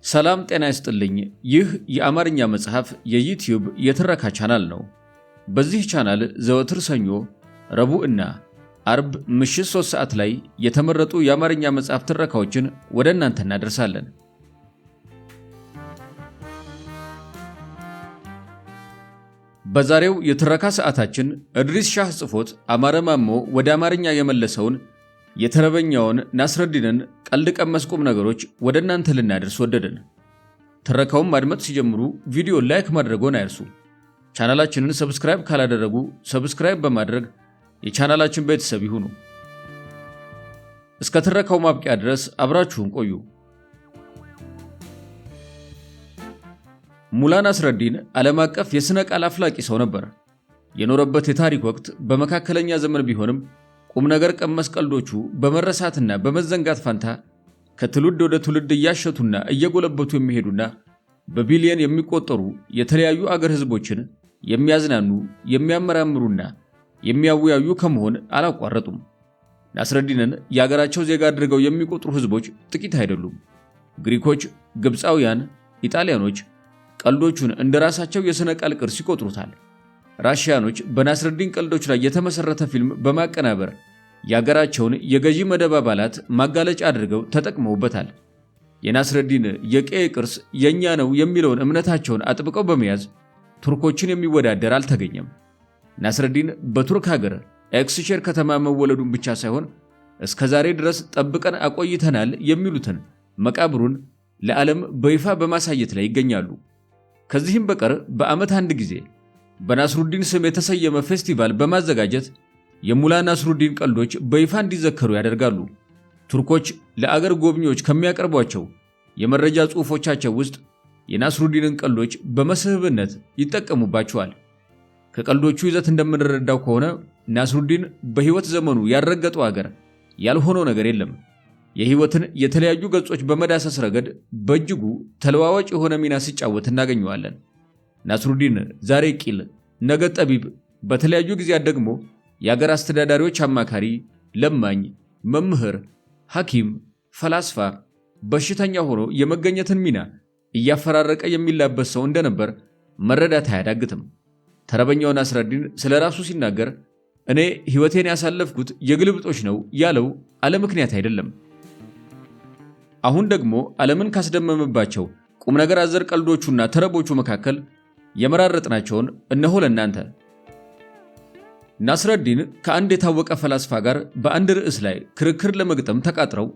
ሰላም ጤና ይስጥልኝ። ይህ የአማርኛ መጽሐፍ የዩቲዩብ የትረካ ቻናል ነው። በዚህ ቻናል ዘወትር ሰኞ፣ ረቡዕ እና አርብ ምሽት 3 ሰዓት ላይ የተመረጡ የአማርኛ መጽሐፍ ትረካዎችን ወደ እናንተ እናደርሳለን። በዛሬው የትረካ ሰዓታችን እድሪስ ሻህ ጽፎት አማረ ማሞ ወደ አማርኛ የመለሰውን የተረበኛውን ናስረዲንን ቀልድ ቀመስ ቁም ነገሮች ወደ እናንተ ልናደርስ ወደድን። ትረካውን ማድመጥ ሲጀምሩ ቪዲዮ ላይክ ማድረግዎን አይርሱ። ቻናላችንን ሰብስክራይብ ካላደረጉ ሰብስክራይብ በማድረግ የቻናላችን ቤተሰብ ይሁኑ። እስከ ትረካው ማብቂያ ድረስ አብራችሁን ቆዩ። ሙላ ናስረዲን ዓለም አቀፍ የሥነ ቃል አፍላቂ ሰው ነበር። የኖረበት የታሪክ ወቅት በመካከለኛ ዘመን ቢሆንም ቁም ነገር ቀመስ ቀልዶቹ በመረሳትና በመዘንጋት ፋንታ ከትውልድ ወደ ትውልድ እያሸቱና እየጎለበቱ የሚሄዱና በቢሊየን የሚቆጠሩ የተለያዩ አገር ህዝቦችን የሚያዝናኑ የሚያመራምሩና የሚያወያዩ ከመሆን አላቋረጡም። ናስረዲንን የአገራቸው ዜጋ አድርገው የሚቆጥሩ ህዝቦች ጥቂት አይደሉም። ግሪኮች፣ ግብፃውያን፣ ኢጣሊያኖች ቀልዶቹን እንደራሳቸው የሥነ ቃል ቅርስ ይቆጥሩታል። ራሽያኖች በናስረዲን ቀልዶች ላይ የተመሰረተ ፊልም በማቀናበር የአገራቸውን የገዢ መደብ አባላት ማጋለጫ አድርገው ተጠቅመውበታል። የናስረዲን የቀይ ቅርስ የኛ ነው የሚለውን እምነታቸውን አጥብቀው በመያዝ ቱርኮችን የሚወዳደር አልተገኘም። ናስረዲን በቱርክ ሀገር ኤክስሼር ከተማ መወለዱን ብቻ ሳይሆን እስከዛሬ ድረስ ጠብቀን አቆይተናል የሚሉትን መቃብሩን ለዓለም በይፋ በማሳየት ላይ ይገኛሉ። ከዚህም በቀር በዓመት አንድ ጊዜ በናስሩዲን ስም የተሰየመ ፌስቲቫል በማዘጋጀት የሙላ ናስሩዲን ቀልዶች በይፋ እንዲዘከሩ ያደርጋሉ። ቱርኮች ለአገር ጎብኚዎች ከሚያቀርቧቸው የመረጃ ጽሑፎቻቸው ውስጥ የናስሩዲንን ቀልዶች በመስህብነት ይጠቀሙባቸዋል። ከቀልዶቹ ይዘት እንደምንረዳው ከሆነ ናስሩዲን በሕይወት ዘመኑ ያልረገጠው አገር ያልሆነው ነገር የለም። የሕይወትን የተለያዩ ገጾች በመዳሰስ ረገድ በእጅጉ ተለዋዋጭ የሆነ ሚና ሲጫወት እናገኘዋለን። ናስሩዲን ዛሬ ቂል፣ ነገ ጠቢብ፣ በተለያዩ ጊዜያት ደግሞ የአገር አስተዳዳሪዎች አማካሪ፣ ለማኝ፣ መምህር፣ ሐኪም፣ ፈላስፋ፣ በሽተኛ ሆኖ የመገኘትን ሚና እያፈራረቀ የሚላበስ ሰው እንደነበር መረዳት አያዳግትም። ተረበኛው ናስረዲን ስለ ራሱ ሲናገር እኔ ሕይወቴን ያሳለፍኩት የግልብጦች ነው ያለው አለ ምክንያት አይደለም። አሁን ደግሞ ዓለምን ካስደመመባቸው ቁም ነገር አዘር ቀልዶቹና ተረቦቹ መካከል የመራረጥናቸውን እነሆ ለእናንተ። ናስረዲን ከአንድ የታወቀ ፈላስፋ ጋር በአንድ ርዕስ ላይ ክርክር ለመግጠም ተቃጥረው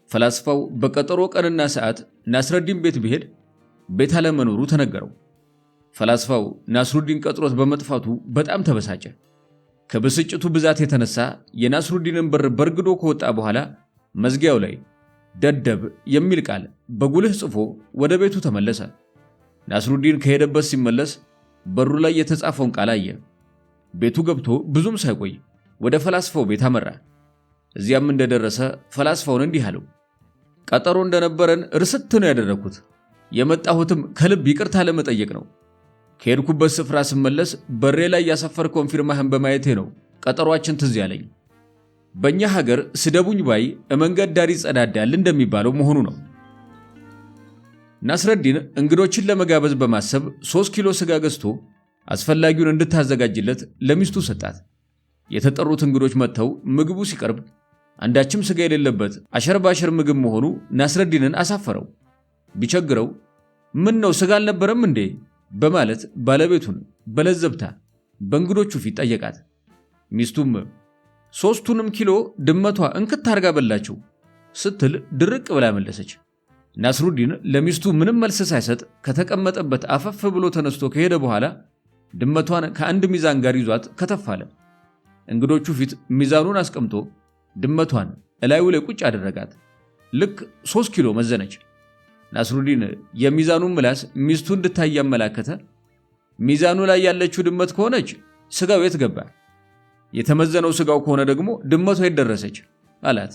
ፈላስፋው በቀጠሮ ቀንና ሰዓት ናስረዲን ቤት ቢሄድ ቤት አለመኖሩ ተነገረው። ፈላስፋው ናስሩዲን ቀጥሮት በመጥፋቱ በጣም ተበሳጨ። ከብስጭቱ ብዛት የተነሳ የናስሩዲንን በር በርግዶ ከወጣ በኋላ መዝጊያው ላይ ደደብ የሚል ቃል በጉልህ ጽፎ ወደ ቤቱ ተመለሰ። ናስሩዲን ከሄደበት ሲመለስ በሩ ላይ የተጻፈውን ቃል አየ። ቤቱ ገብቶ ብዙም ሳይቆይ ወደ ፈላስፋው ቤት አመራ። እዚያም እንደደረሰ ፈላስፋውን እንዲህ አለው፣ ቀጠሮ እንደነበረን ርስት ነው ያደረኩት። የመጣሁትም ከልብ ይቅርታ ለመጠየቅ ነው። ከሄድኩበት ስፍራ ስመለስ በሬ ላይ ያሰፈርከውን ፊርማህን በማየቴ ነው ቀጠሯችን ትዝ ያለኝ። በእኛ ሀገር ስደቡኝ ባይ መንገድ ዳር ይጸዳዳል እንደሚባለው መሆኑ ነው። ናስረዲን እንግዶችን ለመጋበዝ በማሰብ 3 ኪሎ ስጋ ገዝቶ አስፈላጊውን እንድታዘጋጅለት ለሚስቱ ሰጣት። የተጠሩት እንግዶች መጥተው ምግቡ ሲቀርብ አንዳችም ስጋ የሌለበት አሸርባሸር ምግብ መሆኑ ናስረዲንን አሳፈረው። ቢቸግረው ምን ነው ስጋ አልነበረም እንዴ በማለት ባለቤቱን በለዘብታ በእንግዶቹ ፊት ጠየቃት። ሚስቱም 3ቱንም ኪሎ ድመቷ እንክት አርጋ በላቸው ስትል ድርቅ ብላ መለሰች። ናስሩዲን ለሚስቱ ምንም መልስ ሳይሰጥ ከተቀመጠበት አፈፍ ብሎ ተነስቶ ከሄደ በኋላ ድመቷን ከአንድ ሚዛን ጋር ይዟት ከተፋለ። እንግዶቹ ፊት ሚዛኑን አስቀምጦ ድመቷን እላዩ ላይ ቁጭ አደረጋት። ልክ 3 ኪሎ መዘነች። ናስሩዲን የሚዛኑን ምላስ ሚስቱ እንድታይ ያመላከተ፣ ሚዛኑ ላይ ያለችው ድመት ከሆነች ስጋው የት ገባ? የተመዘነው ስጋው ከሆነ ደግሞ ድመቷ የት ደረሰች አላት።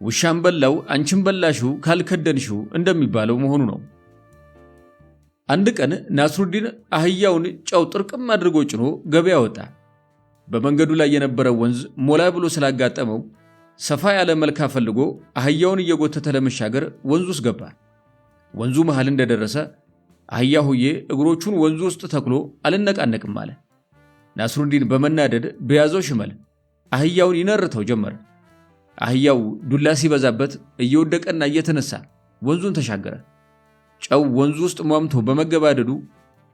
ውሻም በላው አንቺም በላሽው ካልከደንሽው እንደሚባለው መሆኑ ነው። አንድ ቀን ናስሩዲን አህያውን ጨው ጥርቅም አድርጎ ጭኖ ገበያ ወጣ። በመንገዱ ላይ የነበረው ወንዝ ሞላ ብሎ ስላጋጠመው ሰፋ ያለ መልካ ፈልጎ አህያውን እየጎተተ ለመሻገር ወንዙ ውስጥ ገባ። ወንዙ መሃል እንደደረሰ አህያ ሆዬ እግሮቹን ወንዙ ውስጥ ተክሎ አልነቃነቅም አለ። ናስሩዲን በመናደድ በያዘው ሽመል አህያውን ይነርተው ጀመረ። አህያው ዱላ ሲበዛበት እየወደቀና እየተነሳ ወንዙን ተሻገረ። ጨው ወንዙ ውስጥ ሟምቶ በመገባደዱ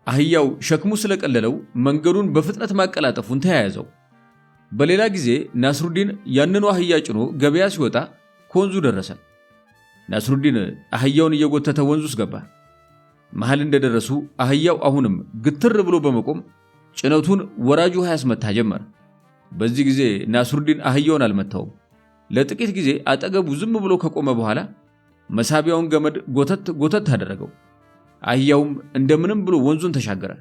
አህያው ሸክሙ ስለቀለለው መንገዱን በፍጥነት ማቀላጠፉን ተያያዘው። በሌላ ጊዜ ናስሩዲን ያንኑ አህያ ጭኖ ገበያ ሲወጣ ከወንዙ ደረሰ። ናስሩዲን አህያውን እየጎተተ ወንዙ ውስጥ ገባ። መሃል እንደደረሱ አህያው አሁንም ግትር ብሎ በመቆም ጭነቱን ወራጁ ያስመታ ጀመረ። በዚህ ጊዜ ናስሩዲን አህያውን አልመታውም። ለጥቂት ጊዜ አጠገቡ ዝም ብሎ ከቆመ በኋላ መሳቢያውን ገመድ ጎተት አደረገው። አህያውም እንደምንም ብሎ ወንዙን ተሻገረ።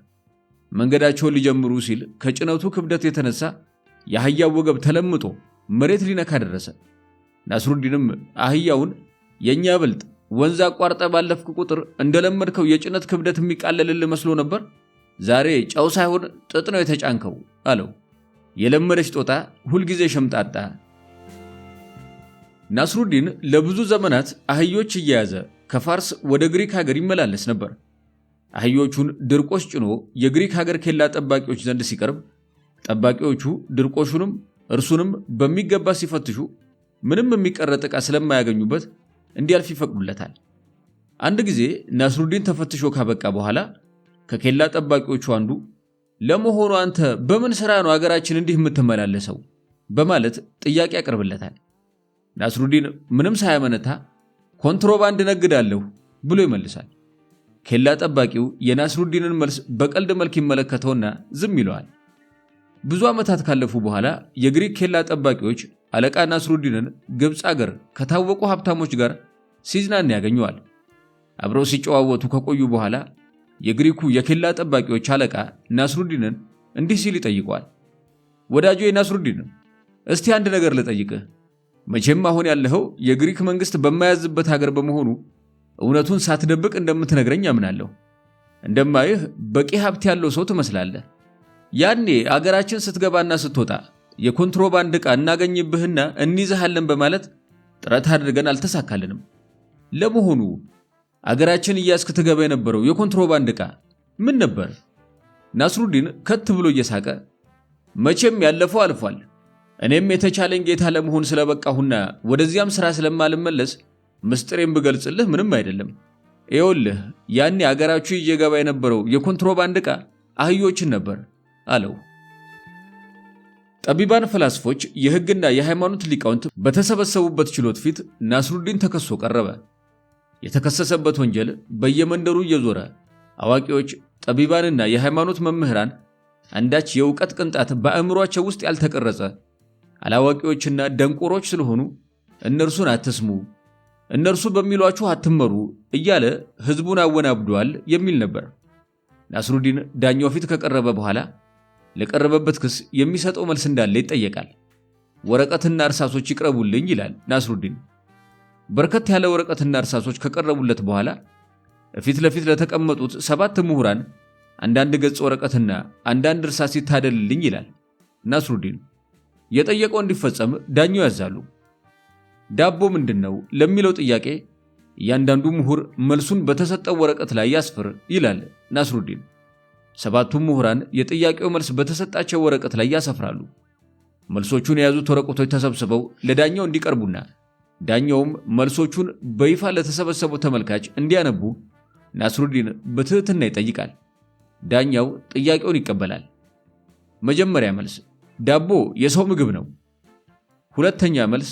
መንገዳቸውን ሊጀምሩ ሲል ከጭነቱ ክብደት የተነሳ የአህያው ወገብ ተለምጦ መሬት ሊነካ ደረሰ። ናስሩዲንም አህያውን የኛ ብልጥ ወንዝ አቋርጠ ባለፍክ ቁጥር እንደለመድከው የጭነት ክብደት የሚቃለልልህ መስሎ ነበር። ዛሬ ጨው ሳይሆን ጥጥ ነው የተጫንከው አለው። የለመደች ጦጣ ሁልጊዜ ሸምጣጣ። ናስሩዲን ለብዙ ዘመናት አህዮች እየያዘ ከፋርስ ወደ ግሪክ ሀገር ይመላለስ ነበር። አህዮቹን ድርቆሽ ጭኖ የግሪክ ሀገር ኬላ ጠባቂዎች ዘንድ ሲቀርብ ጠባቂዎቹ ድርቆሹንም እርሱንም በሚገባ ሲፈትሹ ምንም የሚቀረጥ ዕቃ ስለማያገኙበት እንዲያልፍ ይፈቅዱለታል። አንድ ጊዜ ናስሩዲን ተፈትሾ ካበቃ በኋላ ከኬላ ጠባቂዎቹ አንዱ ለመሆኑ አንተ በምን ሥራ ነው አገራችን እንዲህ የምትመላለሰው በማለት ጥያቄ ያቀርብለታል። ናስሩዲን ምንም ሳያመነታ ኮንትሮባንድ ነግዳለሁ ብሎ ይመልሳል። ኬላ ጠባቂው የናስሩዲንን መልስ በቀልድ መልክ ይመለከተውና ዝም ይለዋል። ብዙ ዓመታት ካለፉ በኋላ የግሪክ ኬላ ጠባቂዎች አለቃ ናስሩዲንን ግብፅ አገር ከታወቁ ሀብታሞች ጋር ሲዝናና ያገኘዋል። አብረው ሲጨዋወቱ ከቆዩ በኋላ የግሪኩ የኬላ ጠባቂዎች አለቃ ናስሩዲንን እንዲህ ሲል ይጠይቀዋል። ወዳጆ ናስሩዲን፣ እስቲ አንድ ነገር ልጠይቅህ። መቼም አሁን ያለኸው የግሪክ መንግስት በማያዝበት ሀገር በመሆኑ እውነቱን ሳትደብቅ እንደምትነግረኝ አምናለሁ። እንደማይህ በቂ ሀብት ያለው ሰው ትመስላለህ። ያኔ አገራችን ስትገባና ስትወጣ የኮንትሮባንድ ዕቃ እናገኝብህና እንይዝሃለን በማለት ጥረት አድርገን አልተሳካልንም። ለመሆኑ አገራችን እያስክ ትገባ የነበረው የኮንትሮባንድ ዕቃ ምን ነበር? ናስሩዲን ከት ብሎ እየሳቀ መቼም ያለፈው አልፏል። እኔም የተቻለኝ ጌታ ለመሆን ስለበቃሁና ወደዚያም ሥራ ስለማልመለስ ምስጢሬን ብገልጽልህ ምንም አይደለም። ይኸውልህ ያኔ አገራችሁ እየገባ የነበረው የኮንትሮባንድ ዕቃ አህዮችን ነበር አለው። ጠቢባን ፈላስፎች፣ የሕግና የሃይማኖት ሊቃውንት በተሰበሰቡበት ችሎት ፊት ናስሩዲን ተከሶ ቀረበ። የተከሰሰበት ወንጀል በየመንደሩ እየዞረ አዋቂዎች፣ ጠቢባንና የሃይማኖት መምህራን አንዳች የእውቀት ቅንጣት በአእምሯቸው ውስጥ ያልተቀረጸ አላዋቂዎችና ደንቆሮች ስለሆኑ እነርሱን አትስሙ፣ እነርሱ በሚሏችሁ አትመሩ እያለ ሕዝቡን አወናብዷል የሚል ነበር። ናስሩዲን ዳኛው ፊት ከቀረበ በኋላ ለቀረበበት ክስ የሚሰጠው መልስ እንዳለ ይጠየቃል። ወረቀትና እርሳሶች ይቅረቡልኝ ይላል ናስሩዲን። በርከት ያለ ወረቀትና እርሳሶች ከቀረቡለት በኋላ ፊት ለፊት ለተቀመጡት 7 ምሁራን አንዳንድ ገጽ ወረቀትና አንዳንድ እርሳስ ይታደልልኝ ይላል ናስሩዲን። የጠየቀው እንዲፈጸም ዳኛው ያዛሉ። ዳቦ ምንድነው ለሚለው ጥያቄ እያንዳንዱ ምሁር መልሱን በተሰጠው ወረቀት ላይ ያስፍር ይላል ናስሩዲን። 7ቱም ምሁራን የጥያቄው መልስ በተሰጣቸው ወረቀት ላይ ያሰፍራሉ። መልሶቹን የያዙት ወረቀቶች ተሰብስበው ለዳኛው እንዲቀርቡና ዳኛውም መልሶቹን በይፋ ለተሰበሰበው ተመልካች እንዲያነቡ ናስሩዲን በትህትና ይጠይቃል። ዳኛው ጥያቄውን ይቀበላል። መጀመሪያ መልስ፣ ዳቦ የሰው ምግብ ነው። ሁለተኛ መልስ፣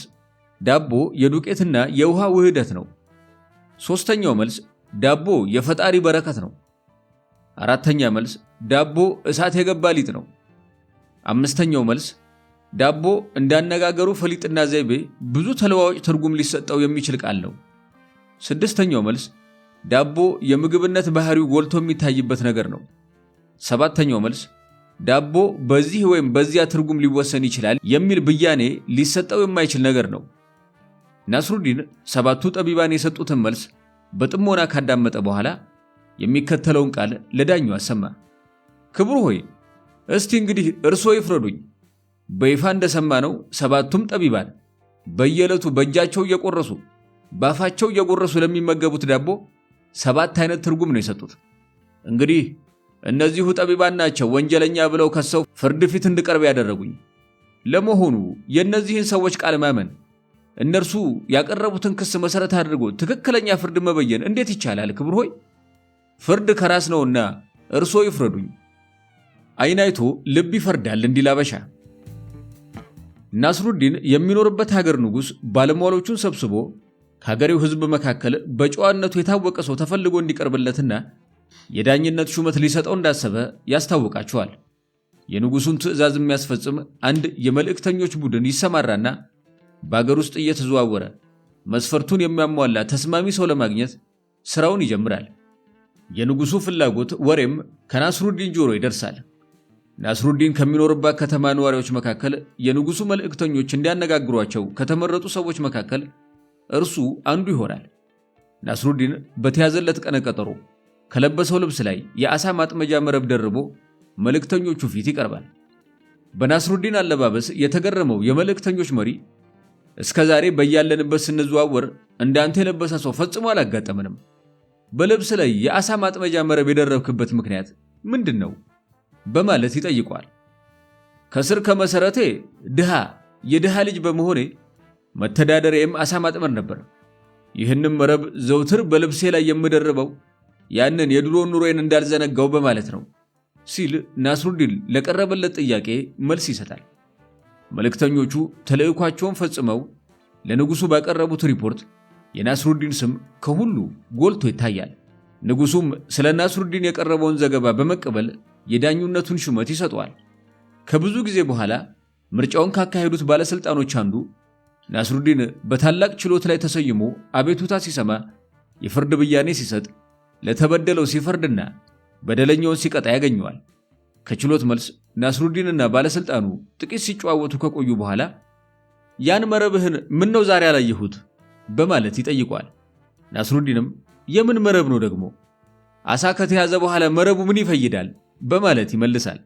ዳቦ የዱቄትና የውሃ ውህደት ነው። ሶስተኛው መልስ፣ ዳቦ የፈጣሪ በረከት ነው። አራተኛ መልስ፣ ዳቦ እሳት የገባ ሊጥ ነው። አምስተኛው መልስ፣ ዳቦ እንዳነጋገሩ ፈሊጥና ዘይቤ ብዙ ተለዋዋጭ ትርጉም ሊሰጠው የሚችል ቃል ነው። ስድስተኛው መልስ፣ ዳቦ የምግብነት ባህሪው ጎልቶ የሚታይበት ነገር ነው። ሰባተኛው መልስ፣ ዳቦ በዚህ ወይም በዚያ ትርጉም ሊወሰን ይችላል የሚል ብያኔ ሊሰጠው የማይችል ነገር ነው። ናስሩዲን 7ቱ ጠቢባን የሰጡትን መልስ በጥሞና ካዳመጠ በኋላ የሚከተለውን ቃል ለዳኛው አሰማ። ክቡር ሆይ፣ እስቲ እንግዲህ እርስዎ ይፍረዱኝ። በይፋ እንደሰማነው 7ቱም ጠቢባን በየዕለቱ በእጃቸው እየቆረሱ በአፋቸው እየጎረሱ ለሚመገቡት ዳቦ 7 አይነት ትርጉም ነው የሰጡት። እንግዲህ እነዚሁ ጠቢባን ናቸው ወንጀለኛ ብለው ከሰው ፍርድ ፊት እንድቀርብ ያደረጉኝ። ለመሆኑ የእነዚህን ሰዎች ቃል ማመን፣ እነርሱ ያቀረቡትን ክስ መሰረት አድርጎ ትክክለኛ ፍርድ መበየን እንዴት ይቻላል? ክቡር ሆይ ፍርድ ከራስ ነውና እርሶ ይፍረዱኝ። ዓይን አይቶ ልብ ይፈርዳል እንዲል አበሻ። ናስሩዲን የሚኖርበት ሀገር ንጉሥ ባለሟሎቹን ሰብስቦ ከሀገሬው ሕዝብ መካከል በጨዋነቱ የታወቀ ሰው ተፈልጎ እንዲቀርብለትና የዳኝነት ሹመት ሊሰጠው እንዳሰበ ያስታውቃቸዋል። የንጉሱን ትዕዛዝ የሚያስፈጽም አንድ የመልእክተኞች ቡድን ይሰማራና በአገር ውስጥ እየተዘዋወረ መስፈርቱን የሚያሟላ ተስማሚ ሰው ለማግኘት ስራውን ይጀምራል። የንጉሱ ፍላጎት ወሬም ከናስሩዲን ጆሮ ይደርሳል። ናስሩዲን ከሚኖርባት ከተማ ነዋሪዎች መካከል የንጉሱ መልእክተኞች እንዲያነጋግሯቸው ከተመረጡ ሰዎች መካከል እርሱ አንዱ ይሆናል። ናስሩዲን በተያዘለት ቀነ ቀጠሮ ከለበሰው ልብስ ላይ የዓሣ ማጥመጃ መረብ ደርቦ መልእክተኞቹ ፊት ይቀርባል። በናስሩዲን አለባበስ የተገረመው የመልእክተኞች መሪ እስከዛሬ በያለንበት ስንዘዋወር እንዳንተ የለበሰ ሰው ፈጽሞ አላጋጠመንም። በልብስ ላይ የዓሣ ማጥመጃ መረብ የደረብክበት ምክንያት ምንድን ነው? በማለት ይጠይቋል። ከስር ከመሰረቴ የድሃ ልጅ በመሆኔ መተዳደሪያም ዓሣ ማጥመድ ነበር። ይህንም መረብ ዘውትር በልብሴ ላይ የምደርበው ያንን የድሮ ኑሮዬን እንዳልዘነጋው በማለት ነው ሲል ናስሩዲን ለቀረበለት ጥያቄ መልስ ይሰጣል። መልእክተኞቹ ተልዕኳቸውን ፈጽመው ለንጉሱ ባቀረቡት ሪፖርት የናስሩዲን ስም ከሁሉ ጎልቶ ይታያል። ንጉሱም ስለ ናስሩዲን የቀረበውን ዘገባ በመቀበል የዳኙነቱን ሹመት ይሰጠዋል። ከብዙ ጊዜ በኋላ ምርጫውን ካካሄዱት ባለስልጣኖች አንዱ ናስሩዲን በታላቅ ችሎት ላይ ተሰይሞ አቤቱታ ሲሰማ የፍርድ ብያኔ ሲሰጥ ለተበደለው ሲፈርድና በደለኛውን ሲቀጣ ያገኘዋል። ከችሎት መልስ ናስሩዲንና ባለስልጣኑ ጥቂት ሲጨዋወቱ ከቆዩ በኋላ ያን መረብህን ምን ነው ዛሬ አላየሁት በማለት ይጠይቋል። ናስሩዲንም የምን መረብ ነው ደግሞ? ዓሣ ከተያዘ በኋላ መረቡ ምን ይፈይዳል በማለት ይመልሳል።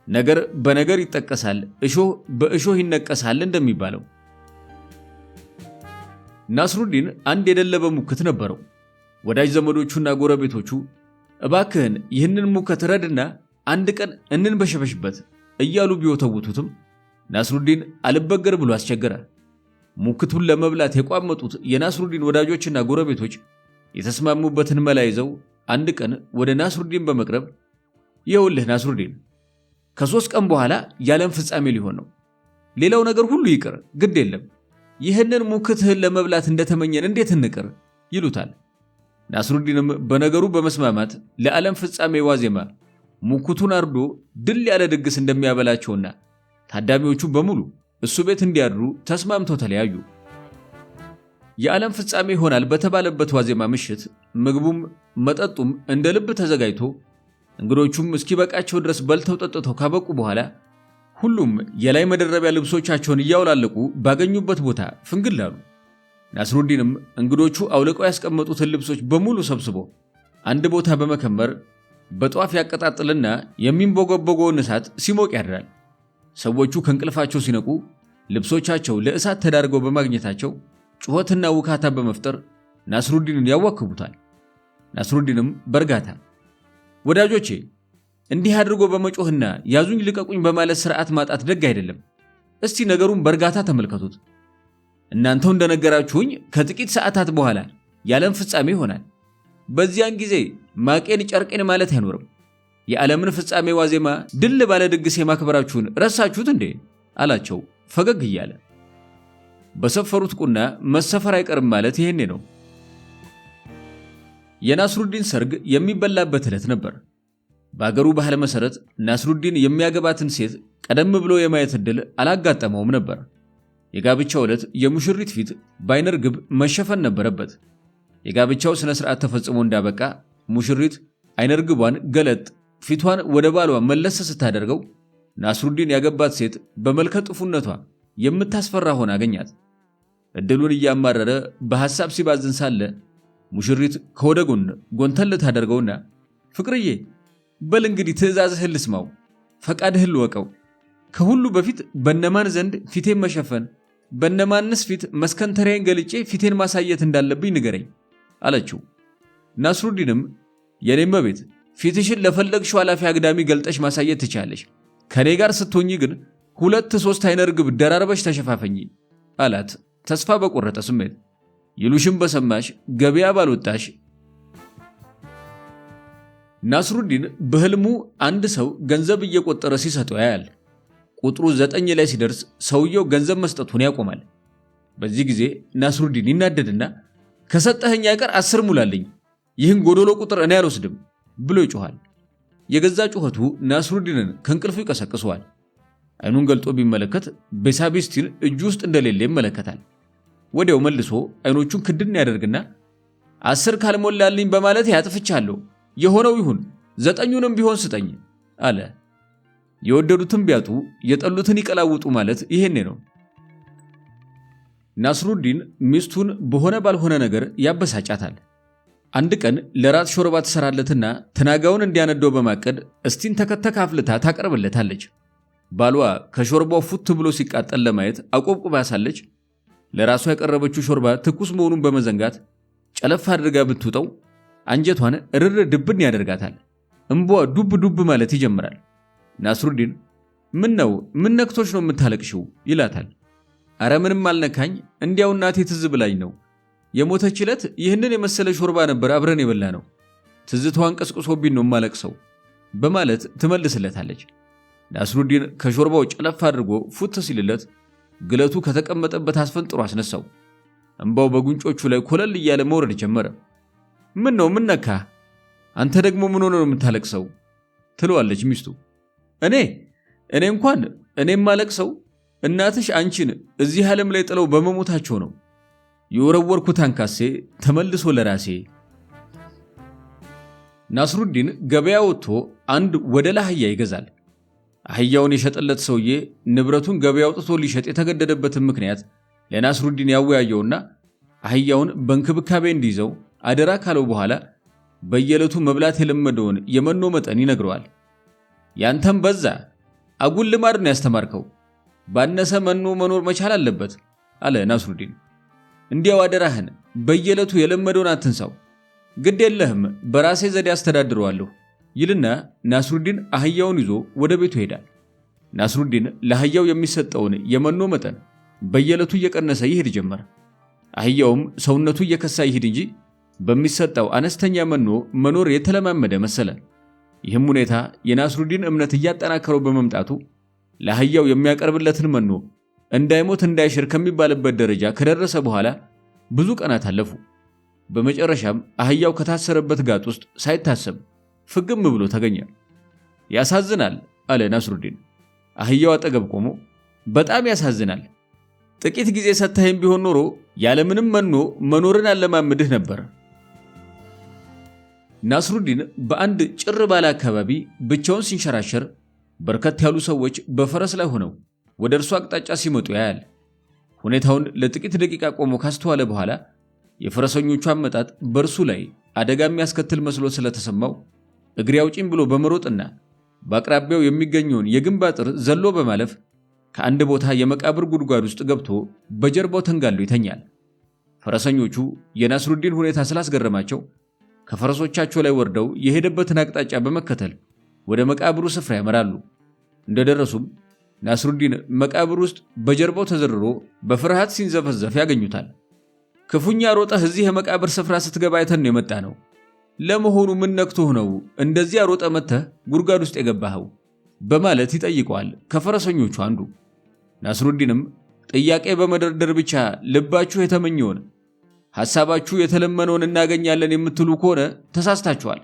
ነገር በነገር ይጠቀሳል፣ እሾህ በእሾህ ይነቀሳል እንደሚባለው። ናስሩዲን አንድ የደለበ ሙክት ነበረው። ወዳጅ ዘመዶቹና ጎረቤቶቹ እባክህን ይህንን ሙክት ረድና አንድ ቀን እንንበሸበሽበት እያሉ ቢወተውቱትም ናስሩዲን አልበገር ብሎ አስቸገረ። ሙክቱን ለመብላት የቋመጡት የናስሩዲን ወዳጆችና ጎረቤቶች የተስማሙበትን መላ ይዘው አንድ ቀን ወደ ናስሩዲን በመቅረብ ይኸውልህ ናስሩዲን፣ ከ3 ቀን በኋላ የዓለም ፍጻሜ ሊሆን ነው። ሌላው ነገር ሁሉ ይቅር፣ ግድ የለም ይህንን ሙክትህን ለመብላት እንደተመኘን እንዴት እንቅር ይሉታል። ናስሩዲንም በነገሩ በመስማማት ለዓለም ፍጻሜ ዋዜማ ሙክቱን አርዶ ድል ያለ ድግስ እንደሚያበላቸውና ታዳሚዎቹ በሙሉ እሱ ቤት እንዲያድሩ ተስማምተው ተለያዩ። የዓለም ፍጻሜ ይሆናል በተባለበት ዋዜማ ምሽት ምግቡም መጠጡም እንደ ልብ ተዘጋጅቶ እንግዶቹም እስኪበቃቸው ድረስ በልተው ጠጥተው ካበቁ በኋላ ሁሉም የላይ መደረቢያ ልብሶቻቸውን እያወላለቁ ባገኙበት ቦታ ፍንግል አሉ። ናስሩዲንም እንግዶቹ አውልቀው ያስቀመጡትን ልብሶች በሙሉ ሰብስቦ አንድ ቦታ በመከመር በጧፍ ያቀጣጥልና የሚንቦገቦገውን እሳት ሲሞቅ ያድራል። ሰዎቹ ከእንቅልፋቸው ሲነቁ ልብሶቻቸው ለእሳት ተዳርገው በማግኘታቸው ጩኸትና ውካታ በመፍጠር ናስሩዲንን ያዋክቡታል። ናስሩዲንም በእርጋታ ወዳጆቼ፣ እንዲህ አድርጎ በመጮህና ያዙኝ ልቀቁኝ በማለት ስርዓት ማጣት ደግ አይደለም። እስቲ ነገሩን በእርጋታ ተመልከቱት። እናንተው እንደነገራችሁኝ ከጥቂት ሰዓታት በኋላ የዓለም ፍጻሜ ይሆናል። በዚያን ጊዜ ማቄን ጨርቄን ማለት አይኖርም። የዓለምን ፍጻሜ ዋዜማ ድል ባለ ድግስ የማክበራችሁን ረሳችሁት እንዴ? አላቸው ፈገግ እያለ። በሰፈሩት ቁና መሰፈር አይቀርም ማለት ይሄኔ ነው። የናስሩዲን ሰርግ የሚበላበት ዕለት ነበር። በአገሩ ባህል መሰረት ናስሩዲን የሚያገባትን ሴት ቀደም ብሎ የማየት ዕድል አላጋጠመውም ነበር። የጋብቻው ዕለት የሙሽሪት ፊት በዓይነ ርግብ መሸፈን ነበረበት። የጋብቻው ስነ ስርዓት ተፈጽሞ እንዳበቃ ሙሽሪት ዓይነ ርግቧን ገለጥ ፊቷን ወደ ባሏ መለስ ስታደርገው ናስሩዲን ያገባት ሴት በመልከ ጥፉነቷ የምታስፈራ ሆና አገኛት። እድሉን እያማረረ በሐሳብ ሲባዝን ሳለ ሙሽሪት ከወደ ጎን ጎንተል ታደርገውና ፍቅርዬ፣ በል እንግዲህ ትዕዛዝህን ልስማው፣ ፈቃድህን ልወቀው። ከሁሉ በፊት በነማን ዘንድ ፊቴን መሸፈን፣ በነማንስ ፊት መስከንተሪያን ገልጬ ፊቴን ማሳየት እንዳለብኝ ንገረኝ አለችው። ናስሩዲንም የኔም ቤት ፊትሽን ለፈለግሽው ኃላፊ አግዳሚ ገልጠሽ ማሳየት ትቻለሽ፣ ከኔ ጋር ስትሆኚ ግን 2-3 አይነ ርግብ ደራርበሽ ተሸፋፈኚ አላት ተስፋ በቆረጠ ስሜት። ይሉሽም በሰማሽ ገበያ ባልወጣሽ። ናስሩዲን በህልሙ አንድ ሰው ገንዘብ እየቆጠረ ሲሰጠው ያያል። ቁጥሩ 9 ላይ ሲደርስ ሰውየው ገንዘብ መስጠቱን ያቆማል። በዚህ ጊዜ ናስሩዲን ይናደድና ከሰጠኸኝ አይቀር 10 ሙላልኝ፣ ይህን ጎዶሎ ቁጥር እኔ አልወስድም ብሎ ይጮሃል። የገዛ ጩኸቱ ናስሩዲንን ከእንቅልፉ ይቀሰቅሰዋል። አይኑን ገልጦ ቢመለከት ቤሳቢስቲን እጁ ውስጥ እንደሌለ ይመለከታል። ወዲያው መልሶ አይኖቹን ክድን ያደርግና 10 ካልሞላልኝ በማለት ያጥፍቻለሁ፣ የሆነው ይሁን 9ኙንም ቢሆን ስጠኝ አለ። የወደዱትን ቢያጡ የጠሉትን ይቀላውጡ ማለት ይሄኔ ነው። ናስሩዲን ሚስቱን በሆነ ባልሆነ ነገር ያበሳጫታል። አንድ ቀን ለራት ሾርባ ትሰራለትና ተናጋውን እንዲያነደው በማቀድ እስቲን ተከተካ አፍልታ ታቀርብለታለች። ባሏ ከሾርባው ፉት ብሎ ሲቃጠል ለማየት አቆብቁባ ሳለች ለራሷ ያቀረበችው ሾርባ ትኩስ መሆኑን በመዘንጋት ጨለፍ አድርጋ ብትውጠው አንጀቷን እርር ድብን ያደርጋታል። እንቧ ዱብ ዱብ ማለት ይጀምራል። ናስሩዲን ምን ነክቶች ነው የምታለቅሽው ይላታል። አረ ምንም አልነካኝ፣ እንዲያው እናቴ ትዝ ብላኝ ነው። የሞተች ዕለት ይህንን የመሰለ ሾርባ ነበር አብረን የበላ ነው። ትዝታዋን ቀስቅሶብኝ ነው የማለቅሰው በማለት ትመልስለታለች። ናስሩዲን ከሾርባው ጨለፍ አድርጎ ፉት ሲልለት ግለቱ ከተቀመጠበት አስፈንጥሮ አስነሳው። እንባው በጉንጮቹ ላይ ኮለል እያለ መውረድ ጀመረ። ምን ነካ? አንተ ደግሞ ምን ሆነ ነው የምታለቅሰው? ትለዋለች ሚስቱ። እኔ እንኳን የማለቅሰው እናትሽ አንቺን እዚህ ዓለም ላይ ጥለው በመሞታቸው ነው። የወረወርኩት አንካሴ ተመልሶ ለራሴ። ናስሩዲን ገበያ ወጥቶ አንድ ወደላ አህያ ይገዛል። አህያውን የሸጠለት ሰውዬ ንብረቱን ገበያ አውጥቶ ሊሸጥ የተገደደበትን ምክንያት ለናስሩዲን ያወያየውና አህያውን በእንክብካቤ እንዲይዘው አደራ ካለው በኋላ በየዕለቱ መብላት የለመደውን የመኖ መጠን ይነግረዋል። ያንተም በዛ፣ አጉል ልማድ ነው ያስተማርከው፣ ባነሰ መኖ መኖር መቻል አለበት አለ ናስሩዲን። እንዲያው አደራህን በየዕለቱ የለመደውን አትንሳው፣ ግድ የለህም በራሴ ዘዴ አስተዳድረዋለሁ ይልና ናስሩዲን አህያውን ይዞ ወደ ቤቱ ሄዳል። ናስሩዲን ለአህያው የሚሰጠውን የመኖ መጠን በየዕለቱ እየቀነሰ ይሄድ ጀመር። አህያውም ሰውነቱ እየከሳ ይሄድ እንጂ በሚሰጠው አነስተኛ መኖ መኖር የተለማመደ መሰለ። ይህም ሁኔታ የናስሩዲን እምነት እያጠናከረው በመምጣቱ ለአህያው የሚያቀርብለትን መኖ እንዳይሞት እንዳይሽር ከሚባልበት ደረጃ ከደረሰ በኋላ ብዙ ቀናት አለፉ። በመጨረሻም አህያው ከታሰረበት ጋጥ ውስጥ ሳይታሰብ ፍግም ብሎ ተገኘ። ያሳዝናል አለ ናስሩዲን አህያው አጠገብ ቆሞ። በጣም ያሳዝናል። ጥቂት ጊዜ ሰጥተኸኝ ቢሆን ኖሮ ያለምንም መኖ መኖርን አለማምድህ ነበር። ናስሩዲን በአንድ ጭር ባለ አካባቢ ብቻውን ሲንሸራሸር በርከት ያሉ ሰዎች በፈረስ ላይ ሆነው ወደ እርሱ አቅጣጫ ሲመጡ ያያል። ሁኔታውን ለጥቂት ደቂቃ ቆሞ ካስተዋለ በኋላ የፈረሰኞቹ አመጣጥ በእርሱ ላይ አደጋ የሚያስከትል መስሎ ስለተሰማው እግሬ አውጪኝ ብሎ በመሮጥና በአቅራቢያው የሚገኘውን የግንብ አጥር ዘሎ በማለፍ ከአንድ ቦታ የመቃብር ጉድጓድ ውስጥ ገብቶ በጀርባው ተንጋሎ ይተኛል። ፈረሰኞቹ የናስሩዲን ሁኔታ ስላስገረማቸው ከፈረሶቻቸው ላይ ወርደው የሄደበትን አቅጣጫ በመከተል ወደ መቃብሩ ስፍራ ያመራሉ። እንደደረሱም ናስሩዲን መቃብር ውስጥ በጀርባው ተዘርሮ በፍርሃት ሲንዘፈዘፍ ያገኙታል። ክፉኛ ሮጠህ እዚህ የመቃብር ስፍራ ስትገባ አይተን ነው የመጣ ነው። ለመሆኑ ምን ነክቶህ ነው እንደዚያ ሮጠ መተህ ጉድጓድ ውስጥ የገባኸው? በማለት ይጠይቀዋል ከፈረሰኞቹ አንዱ። ናስሩዲንም ጥያቄ በመደርደር ብቻ ልባችሁ የተመኘውን ሐሳባችሁ የተለመነውን እናገኛለን የምትሉ ከሆነ ተሳስታችኋል።